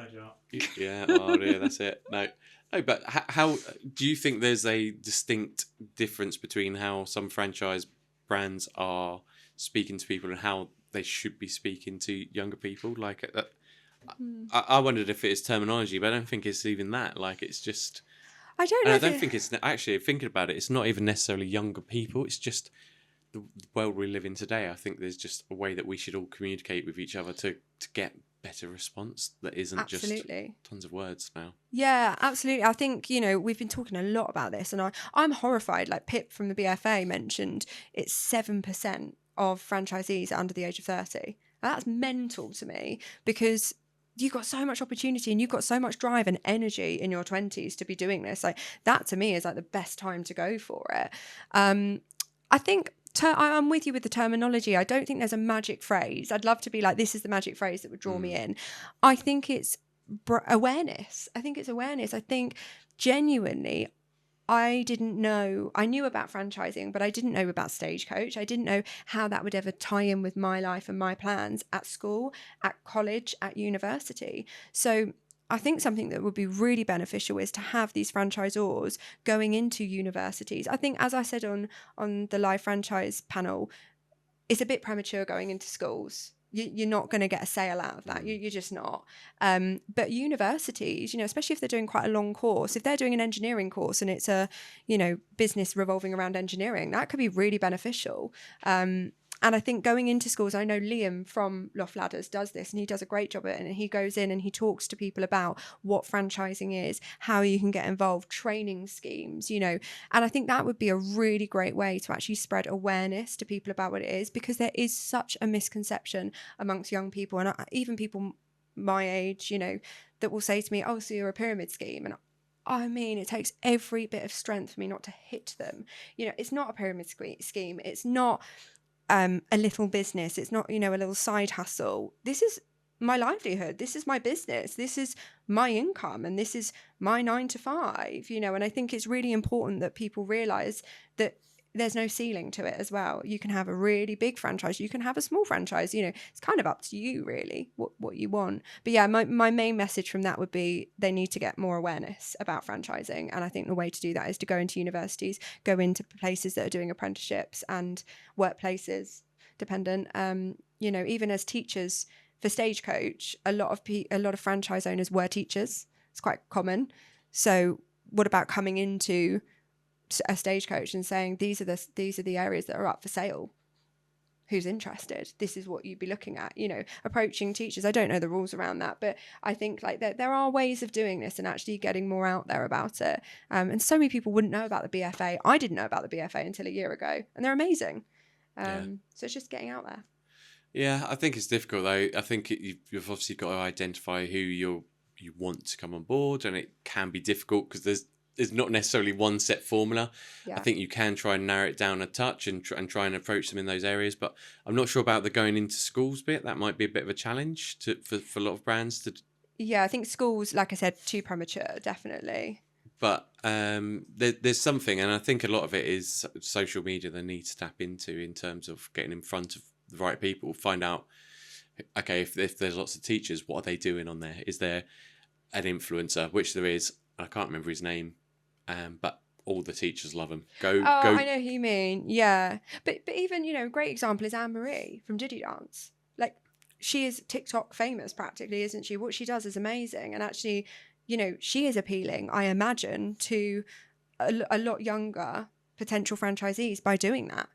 [SPEAKER 1] Oh dear, that's it. No, but how do you think there's a distinct difference between how some franchise brands are speaking to people and how they should be speaking to younger people? Like, I wondered if it is terminology, but I don't think it's even that. Like, it's just.
[SPEAKER 2] I don't know.
[SPEAKER 1] I don't think it's actually, thinking about it, it's not even necessarily younger people. It's just the world we live in today. I think there's just a way that we should all communicate with each other to get better response that isn't just tons of words now.
[SPEAKER 2] Yeah, absolutely. I think, we've been talking a lot about this, and I'm horrified. Like Pip from the BFA mentioned, it's 7% of franchisees are under the age of 30. Now, that's mental to me, because you've got so much opportunity and you've got so much drive and energy in your 20s to be doing this. Like, that to me is like the best time to go for it. I think I'm with you with the terminology. I don't think there's a magic phrase. I'd love to be like, this is the magic phrase that would draw me in. I think it's awareness. I think genuinely, I didn't know. I knew about franchising, but I didn't know about Stagecoach. I didn't know how that would ever tie in with my life and my plans at school, at college, at university. So I think something that would be really beneficial is to have these franchisors going into universities. I think, as I said on the live franchise panel, it's a bit premature going into schools. You're not going to get a sale out of that. You're just not. But universities, especially if they're doing quite a long course, if they're doing an engineering course and it's a, business revolving around engineering, that could be really beneficial. And I think going into schools, I know Liam from Loft Ladders does this, and he does a great job at it. And he goes in and he talks to people about what franchising is, how you can get involved, training schemes, And I think that would be a really great way to actually spread awareness to people about what it is, because there is such a misconception amongst young people, and even people my age, that will say to me, oh, so you're a pyramid scheme. And I mean, it takes every bit of strength for me not to hit them. It's not a pyramid scheme. It's not a little business. It's not, a little side hustle. This is my livelihood. This is my business. This is my income, and this is my 9 to 5, and I think it's really important that people realize that there's no ceiling to it as well. You can have a really big franchise. You can have a small franchise. It's kind of up to you really what you want. But yeah, my main message from that would be they need to get more awareness about franchising. And I think the way to do that is to go into universities, go into places that are doing apprenticeships and workplaces dependent. Even as teachers for Stagecoach, a lot of franchise owners were teachers. It's quite common. So what about coming into a Stagecoach and saying these are the areas that are up for sale, who's interested, this is what you'd be looking at, approaching teachers. I don't know the rules around that, but I think like there are ways of doing this and actually getting more out there about it, and so many people wouldn't know about the BFA. I didn't know about the BFA until a year ago, and they're amazing. So it's just getting out there.
[SPEAKER 1] Yeah, I think it's difficult though. I think you've obviously got to identify who you want to come on board, and it can be difficult because there's not necessarily one set formula.
[SPEAKER 2] Yeah.
[SPEAKER 1] I think you can try and narrow it down a touch and try and approach them in those areas, but I'm not sure about the going into schools bit. That might be a bit of a challenge for a lot of brands to.
[SPEAKER 2] Yeah, I think schools, like I said, too premature, definitely.
[SPEAKER 1] But there's something, and I think a lot of it is social media they need to tap into in terms of getting in front of the right people, find out, okay, if there's lots of teachers, what are they doing on there? Is there an influencer, which there is, I can't remember his name, but all the teachers love him. Go.
[SPEAKER 2] I know who you mean. Yeah, but even a great example is Anne Marie from Diddy Dance. Like, she is TikTok famous practically, isn't she? What she does is amazing, and actually, she is appealing, I imagine, to a lot younger potential franchisees by doing that.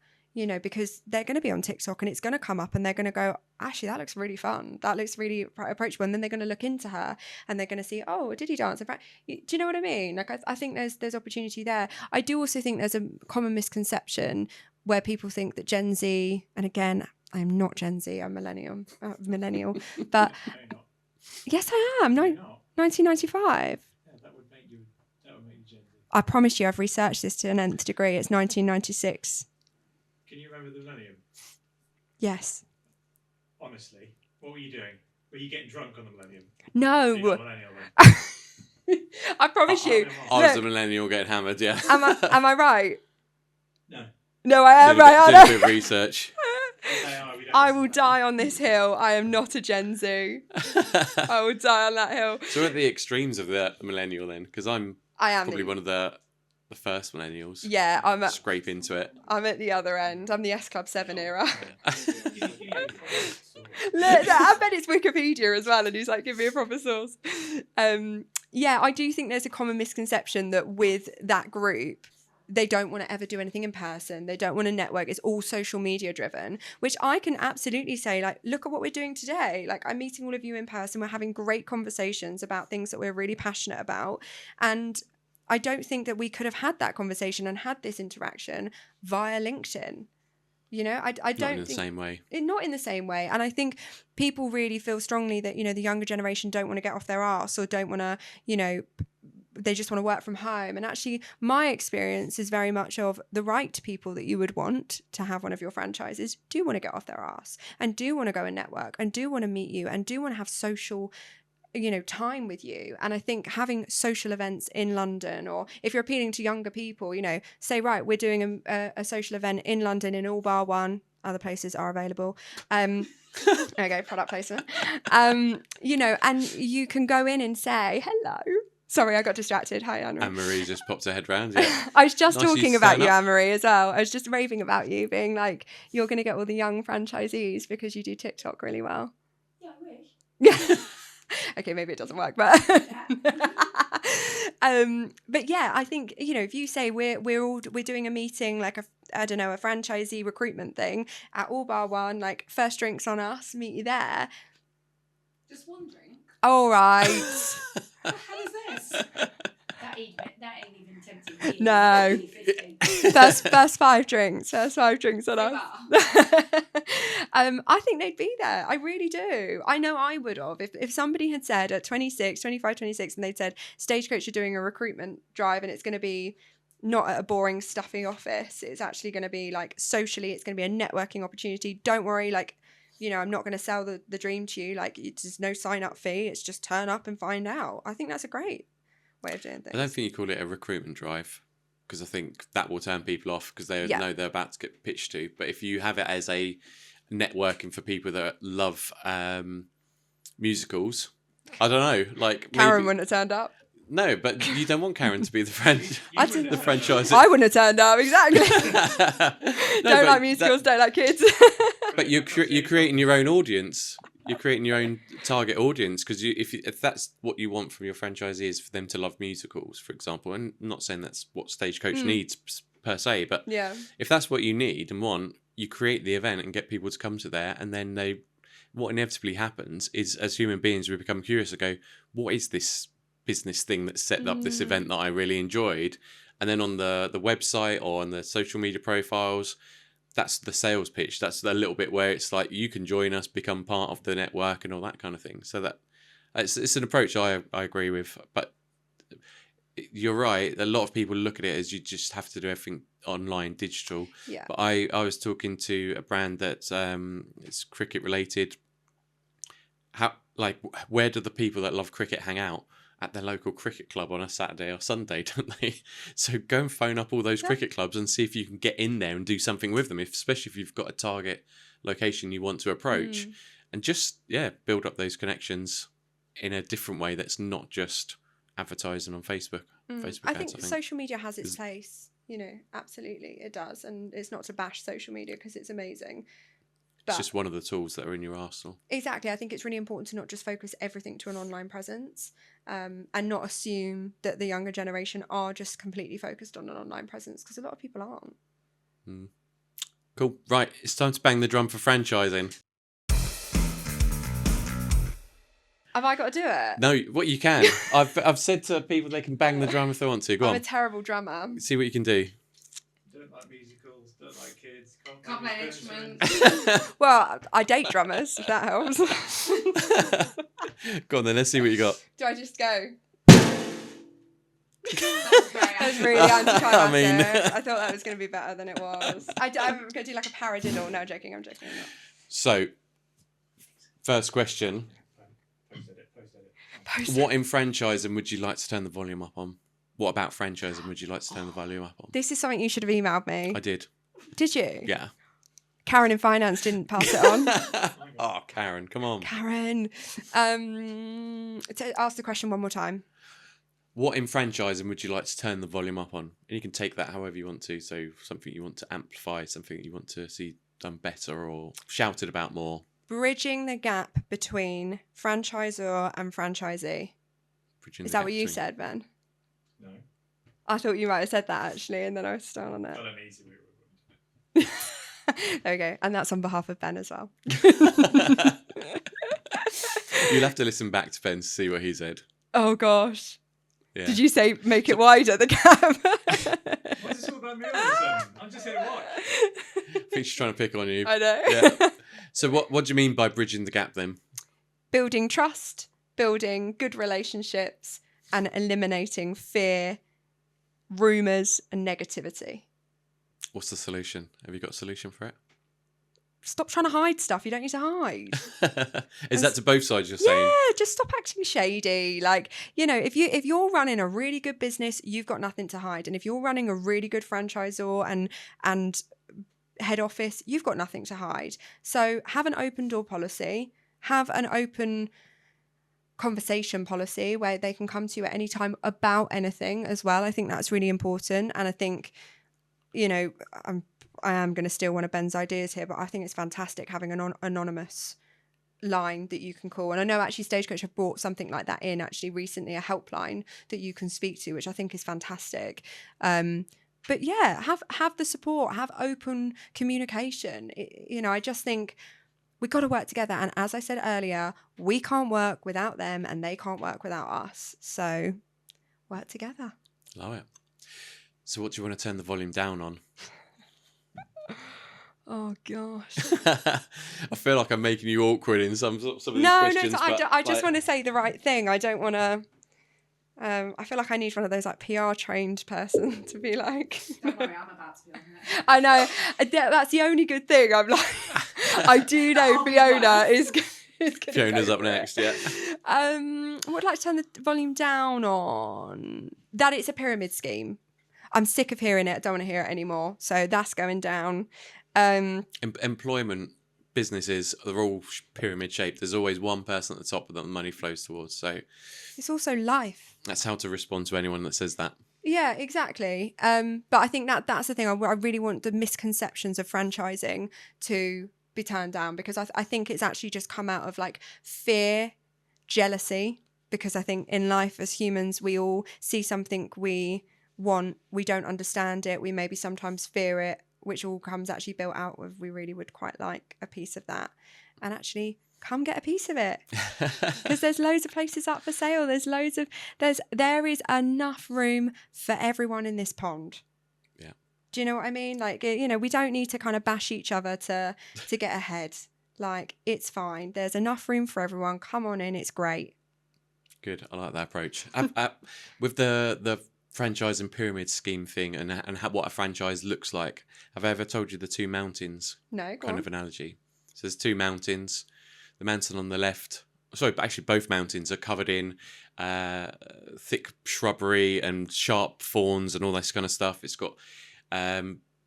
[SPEAKER 2] Because they're going to be on TikTok and it's going to come up and they're going to go, actually, that looks really fun. That looks really approachable. And then they're going to look into her and they're going to see, oh, did he dance? Do you know what I mean? Like, I think there's opportunity there. I do also think there's a common misconception where people think that Gen Z, and again, I'm not Gen Z, I'm millennial, but yes, I am. 1995.
[SPEAKER 4] Yeah, that would make you Gen Z.
[SPEAKER 2] I promise you, I've researched this to an nth degree. It's 1996.
[SPEAKER 4] Can you remember the millennium?
[SPEAKER 2] Yes.
[SPEAKER 4] Honestly, what were you doing? Were you getting drunk on the millennium?
[SPEAKER 2] No.
[SPEAKER 4] So you're not millennial then?
[SPEAKER 2] I promise you.
[SPEAKER 1] I was a millennial getting hammered, yeah.
[SPEAKER 2] Am I right?
[SPEAKER 4] No.
[SPEAKER 2] No, I am right.
[SPEAKER 1] Did a bit of research.
[SPEAKER 2] I will die on this hill. I am not a Gen Z. I will die on that hill.
[SPEAKER 1] So we're at the extremes of the millennial then, because I am probably one of the first millennials.
[SPEAKER 2] Yeah,
[SPEAKER 1] scrape into it.
[SPEAKER 2] I'm at the other end. I'm the S Club 7 era. Look, I bet it's Wikipedia as well, and he's like, give me a proper source. Yeah, I do think there's a common misconception that with that group, they don't want to ever do anything in person. They don't want to network. It's all social media driven, which I can absolutely say, like, look at what we're doing today. Like, I'm meeting all of you in person. We're having great conversations about things that we're really passionate about. And I don't think that we could have had that conversation and had this interaction via LinkedIn. I don't
[SPEAKER 1] not in the same way.
[SPEAKER 2] Not in the same way. And I think people really feel strongly that, the younger generation don't want to get off their arse or don't want to, they just want to work from home. And actually, my experience is very much of the right people that you would want to have one of your franchises do want to get off their arse and do want to go and network and do want to meet you and do want to have social time with you. And I think having social events in London, or if you're appealing to younger people, say, right, we're doing a social event in London in all bar one, other places are available. Okay, product placement. And you can go in and say, hello. Sorry, I got distracted. Hi, Anne-Marie.
[SPEAKER 1] Anne-Marie just popped her head round, yeah.
[SPEAKER 2] I was just
[SPEAKER 1] Nice
[SPEAKER 2] talking
[SPEAKER 1] you
[SPEAKER 2] about
[SPEAKER 1] stand
[SPEAKER 2] you,
[SPEAKER 1] up.
[SPEAKER 2] Anne-Marie, as well. I was just raving about you, being like, you're going to get all the young franchisees because you do TikTok really well.
[SPEAKER 5] Yeah, I wish.
[SPEAKER 2] Yeah. Okay, maybe it doesn't work, but but yeah, I think if you say we're doing a meeting, like a franchisee recruitment thing at All Bar One, like first drinks on us, meet you there.
[SPEAKER 5] Just one drink.
[SPEAKER 2] All right.
[SPEAKER 5] What the hell is this? That ain't even tempting me.
[SPEAKER 2] No. First five drinks on us. I think they'd be there. I really do. I know I would have. If somebody had said at 25, 26, and they'd said, Stagecoach are doing a recruitment drive and it's going to be, not at a boring, stuffy office. It's actually going to be like socially, it's going to be a networking opportunity. Don't worry, like, you know, I'm not going to sell the dream to you. Like, it's no sign up fee. It's just turn up and find out. I think that's a great way of doing things.
[SPEAKER 1] I don't think you call it a recruitment drive, because I think that will turn people off because they know they're about to get pitched to. But if you have it as a networking for people that love musicals, I don't know, like
[SPEAKER 2] Karen wouldn't have turned up.
[SPEAKER 1] No, but you don't want Karen to be the franchise.
[SPEAKER 2] I wouldn't have turned up, exactly. Don't like musicals, don't like kids.
[SPEAKER 1] But you're creating your own audience. You're creating your own target audience, because if that's what you want from your franchisees, for them to love musicals, for example, and I'm not saying that's what Stagecoach needs per se, but if that's what you need and want, you create the event and get people to come to there, and then what inevitably happens is, as human beings, we become curious and go, what is this business thing that set up this event that I really enjoyed? And then on the website or on the social media profiles, that's the sales pitch. That's the little bit where it's like, you can join us, become part of the network and all that kind of thing. So that it's an approach I agree with. But you're right, a lot of people look at it as you just have to do everything online, digital.
[SPEAKER 2] Yeah.
[SPEAKER 1] But I was talking to a brand that is cricket related. Where do the people that love cricket hang out? At their local cricket club on a Saturday or Sunday, don't they? So go and phone up all those cricket clubs and see if you can get in there and do something with them, especially if you've got a target location you want to approach, and just build up those connections in a different way that's not just advertising on Facebook.
[SPEAKER 2] I think social media has its place, you know, absolutely it does, and it's not to bash social media because it's amazing.
[SPEAKER 1] It's just one of the tools that are in your arsenal.
[SPEAKER 2] Exactly. I think it's really important to not just focus everything to an online presence, and not assume that the younger generation are just completely focused on an online presence, because a lot of people aren't.
[SPEAKER 1] Cool. Right. It's time to bang the drum for franchising.
[SPEAKER 2] Have I got to do it?
[SPEAKER 1] No, what you can. I've said to people they can bang the drum if they want to. Go on.
[SPEAKER 2] I'm a terrible drummer.
[SPEAKER 1] See what you can do.
[SPEAKER 4] Don't like musicals, don't like kids,
[SPEAKER 5] can't play instruments.
[SPEAKER 2] Well, I date drummers, if that helps.
[SPEAKER 1] Go on then, let's see what you got.
[SPEAKER 2] Do I just go?
[SPEAKER 5] That
[SPEAKER 2] was really anticlimactic.
[SPEAKER 1] I mean,
[SPEAKER 2] I thought that was going to be better than it was. I'm going to do like a paradiddle. No, I'm joking. I'm not.
[SPEAKER 1] So, first question. What in franchising would you like to turn the volume up on? What about franchising would you like to turn the volume up on?
[SPEAKER 2] This is something you should have emailed me.
[SPEAKER 1] I did.
[SPEAKER 2] Did you?
[SPEAKER 1] Yeah.
[SPEAKER 2] Karen in finance didn't pass it on.
[SPEAKER 1] Oh, Karen, come on.
[SPEAKER 2] Karen. Ask the question one more time.
[SPEAKER 1] What in franchising would you like to turn the volume up on? And you can take that however you want to. So something you want to amplify, something you want to see done better or shouted about more.
[SPEAKER 2] Bridging the gap between franchisor and franchisee. Is that what you said, Ben?
[SPEAKER 4] No.
[SPEAKER 2] I thought you might have said that actually, and then I was still on it.
[SPEAKER 4] I don't need to.
[SPEAKER 2] There we go. And that's on behalf of Ben as well.
[SPEAKER 1] You'll have to listen back to Ben to see what he said.
[SPEAKER 2] Oh, gosh.
[SPEAKER 1] Yeah.
[SPEAKER 2] Did you say make it wider, the gap?
[SPEAKER 4] What's this all about me all of a sudden? I'm just here to watch.
[SPEAKER 1] I think she's trying to pick on you.
[SPEAKER 2] I know.
[SPEAKER 1] Yeah. So what do you mean by bridging the gap then?
[SPEAKER 2] Building trust, building good relationships, and eliminating fear, rumours, and negativity.
[SPEAKER 1] What's the solution? Have you got a solution for it?
[SPEAKER 2] Stop trying to hide stuff you don't need to hide.
[SPEAKER 1] Is that to both sides you're saying?
[SPEAKER 2] Yeah, just stop acting shady. Like, you know, if you're running a really good business, you've got nothing to hide. And if you're running a really good franchisor and head office, you've got nothing to hide. So have an open door policy, have an open conversation policy where they can come to you at any time about anything as well. I think that's really important. And I think, you know, I am going to steal one of Ben's ideas here, but I think it's fantastic having an anonymous line that you can call. And I know actually Stagecoach have brought something like that in actually recently, a helpline that you can speak to, which I think is fantastic. But yeah, have the support, have open communication. You know, I just think we've got to work together. And as I said earlier, we can't work without them and they can't work without us. So work together.
[SPEAKER 1] Love it. So what do you want to turn the volume down on?
[SPEAKER 2] Oh gosh.
[SPEAKER 1] I feel like I'm making you awkward in some of these
[SPEAKER 2] No,
[SPEAKER 1] questions.
[SPEAKER 2] I just want to say the right thing. I don't want to. I feel like I need one of those like PR trained person to be like.
[SPEAKER 5] Don't worry, I'm about to be on it.
[SPEAKER 2] I know. That's the only good thing. I'm like, I do know Fiona is.
[SPEAKER 1] Fiona's up next, yeah.
[SPEAKER 2] What would like to turn the volume down on? That it's a pyramid scheme. I'm sick of hearing it. I don't want to hear it anymore. So that's going down.
[SPEAKER 1] Employment businesses are all pyramid shaped. There's always one person at the top that the money flows towards. So
[SPEAKER 2] it's also life.
[SPEAKER 1] That's how to respond to anyone that says that.
[SPEAKER 2] Yeah, exactly. But I think that's the thing. I really want the misconceptions of franchising to be turned down, because I think it's actually just come out of like fear, jealousy, because I think in life as humans, we all see something we want, we don't understand it, we maybe sometimes fear it, which all comes actually built out of we really would quite like a piece of that, and actually come get a piece of it, because there's loads of places up for sale. There is enough room for everyone in this pond.
[SPEAKER 1] Yeah.
[SPEAKER 2] Do you know what I mean? Like, you know, we don't need to kind of bash each other to get ahead. Like, it's fine. There's enough room for everyone. Come on in. It's great.
[SPEAKER 1] Good. I like that approach. With the franchise and pyramid scheme thing and what a franchise looks like, have I ever told you the two mountains?
[SPEAKER 2] No, go
[SPEAKER 1] kind
[SPEAKER 2] on.
[SPEAKER 1] of analogy. So there's two mountains. The mountain on the left, actually both mountains are covered in thick shrubbery and sharp thorns and all this kind of stuff. It's got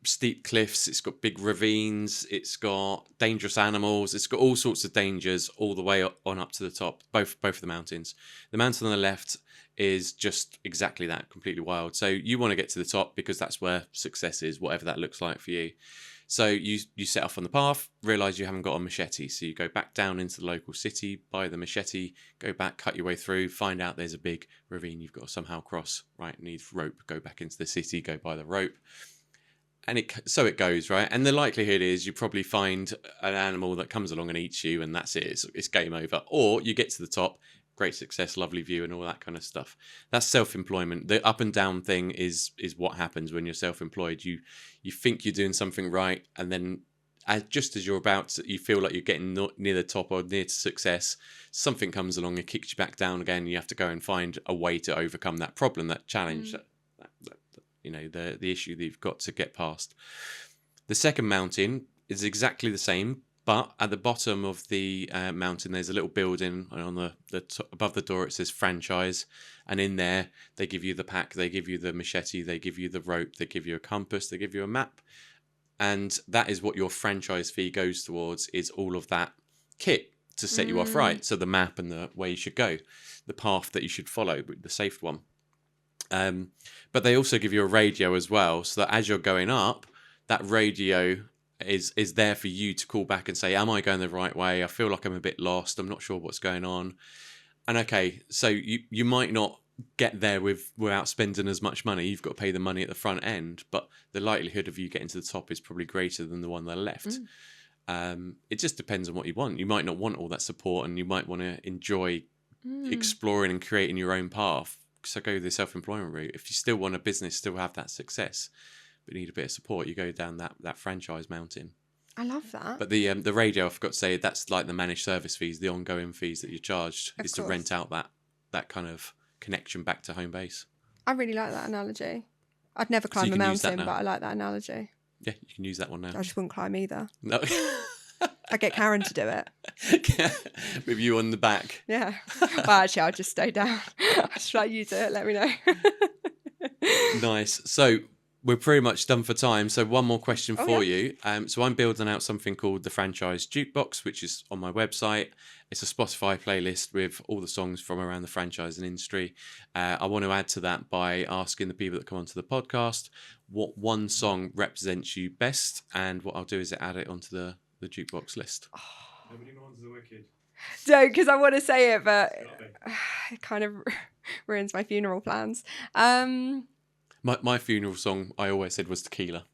[SPEAKER 1] steep cliffs, it's got big ravines, it's got dangerous animals, it's got all sorts of dangers all the way on up to the top, both of the mountains. The mountain on the left is just exactly that, completely wild. So you want to get to the top because that's where success is, whatever that looks like for you. So you set off on the path, realise you haven't got a machete. So you go back down into the local city, buy the machete, go back, cut your way through, find out there's a big ravine you've got to somehow cross, right? Need rope, go back into the city, go buy the rope. And so it goes, right? And the likelihood is you probably find an animal that comes along and eats you, and that's it. It's game over. Or you get to the top, great success, lovely view, and all that kind of stuff. That's self-employment. The up and down thing is what happens when you're self-employed. You think you're doing something right, and then just as you're about to, you feel like you're getting near the top or near to success, something comes along and kicks you back down again, and you have to go and find a way to overcome that problem, that challenge, that you know, the issue that you've got to get past. The second mountain is exactly the same, but at the bottom of the mountain, there's a little building, and on the top, above the door, it says franchise. And in there, they give you the pack, they give you the machete, they give you the rope, they give you a compass, they give you a map. And that is what your franchise fee goes towards, is all of that kit to set you off right. So the map and the way you should go, the path that you should follow, the safe one. But they also give you a radio as well, so that as you're going up, that radio is there for you to call back and say, am I going the right way? I feel like I'm a bit lost. I'm not sure what's going on. And okay, so you might not get there without spending as much money. You've got to pay the money at the front end, but the likelihood of you getting to the top is probably greater than the one on the left. It just depends on what you want. You might not want all that support, and you might want to enjoy exploring and creating your own path. So go the self-employment route. If you still want a business, still have that success, but need a bit of support, you go down that franchise mountain.
[SPEAKER 2] I love that.
[SPEAKER 1] But the radio, I forgot to say, that's like the managed service fees, the ongoing fees that you're charged, is to rent out that kind of connection back to home base.
[SPEAKER 2] I really like that analogy. I'd never climb a mountain, but I like that analogy.
[SPEAKER 1] Yeah, you can use that one now.
[SPEAKER 2] I just wouldn't climb either.
[SPEAKER 1] No.
[SPEAKER 2] I'd get Karen to do it.
[SPEAKER 1] With you on the back.
[SPEAKER 2] Yeah. Well, actually, I'll just stay down. I'll just like you do it. Let me know.
[SPEAKER 1] Nice. So we're pretty much done for time. So one more question for you. So I'm building out something called the Franchise Jukebox, which is on my website. It's a Spotify playlist with all the songs from around the franchising industry. I want to add to that by asking the people that come onto the podcast what one song represents you best, and what I'll do is add it onto the jukebox list.
[SPEAKER 4] Nobody mourns the wicked.
[SPEAKER 2] No, because I want to say it, but it kind of ruins my funeral plans.
[SPEAKER 1] My funeral song, I always said, was Tequila.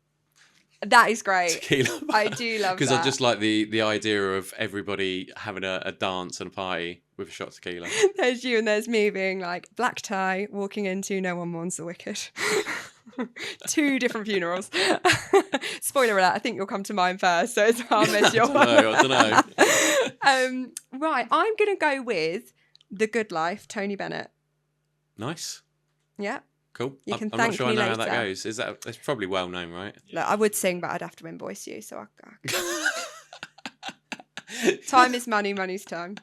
[SPEAKER 2] That is great.
[SPEAKER 1] Tequila.
[SPEAKER 2] I do love that.
[SPEAKER 1] Because I just like the idea of everybody having a dance and a party with a shot of tequila.
[SPEAKER 2] There's you and there's me being like, black tie, walking into No One Mourns the Wicked. 2 different funerals. Spoiler alert, I think you'll come to mine first, so I'll miss your one.
[SPEAKER 1] I don't know.
[SPEAKER 2] Right, I'm going to go with The Good Life, Tony Bennett.
[SPEAKER 1] Nice.
[SPEAKER 2] Yeah.
[SPEAKER 1] Cool.
[SPEAKER 2] You can
[SPEAKER 1] I'm
[SPEAKER 2] thank
[SPEAKER 1] not sure I
[SPEAKER 2] me
[SPEAKER 1] know how that
[SPEAKER 2] later.
[SPEAKER 1] goes. It's probably well known, right?
[SPEAKER 2] Look, I would sing, but I'd have to invoice you. So time is money, money's time.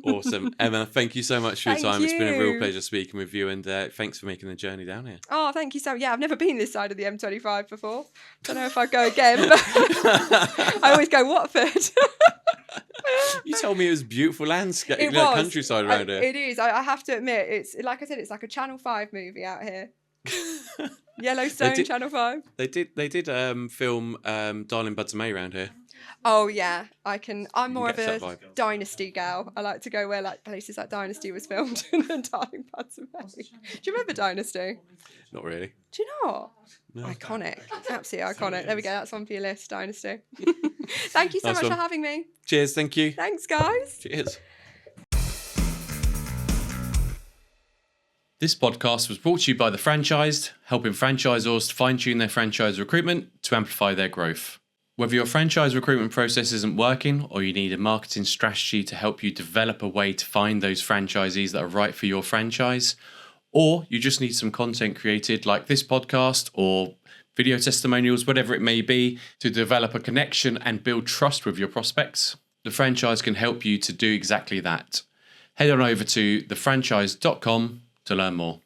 [SPEAKER 1] Awesome. Emma, thank you so much for your
[SPEAKER 2] Thank
[SPEAKER 1] time. It's been a real
[SPEAKER 2] you.
[SPEAKER 1] pleasure speaking with you, and thanks for making the journey down here.
[SPEAKER 2] Oh, thank you so much. Yeah, I've never been this side of the M25 before. Don't know if I'd go again, but I always go Watford.
[SPEAKER 1] You told me it was beautiful landscape,
[SPEAKER 2] It was.
[SPEAKER 1] countryside around here.
[SPEAKER 2] It is. I have to admit, it's like I said, it's like a Channel 5 movie out here. Yellowstone, Channel 5.
[SPEAKER 1] They did film Darling Buds of May around here.
[SPEAKER 2] Oh yeah, I'm more of
[SPEAKER 1] get
[SPEAKER 2] a
[SPEAKER 1] that vibe.
[SPEAKER 2] Dynasty gal. I like to go where like places like Dynasty was filmed than Darling Buds of May. Do you remember Dynasty?
[SPEAKER 1] Not really.
[SPEAKER 2] Do you not?
[SPEAKER 1] No.
[SPEAKER 2] Iconic. Absolutely iconic. There we go. That's one for your list, Dynasty. Thank you so
[SPEAKER 1] Nice
[SPEAKER 2] much
[SPEAKER 1] one.
[SPEAKER 2] for having me.
[SPEAKER 1] Cheers. Thank you.
[SPEAKER 2] Thanks, guys.
[SPEAKER 1] Cheers. This podcast was brought to you by The Franchised, helping franchisors to fine-tune their franchise recruitment to amplify their growth. Whether your franchise recruitment process isn't working or you need a marketing strategy to help you develop a way to find those franchisees that are right for your franchise, or you just need some content created like this podcast or video testimonials, whatever it may be, to develop a connection and build trust with your prospects, The Franchise can help you to do exactly that. Head on over to thefranchise.com to learn more.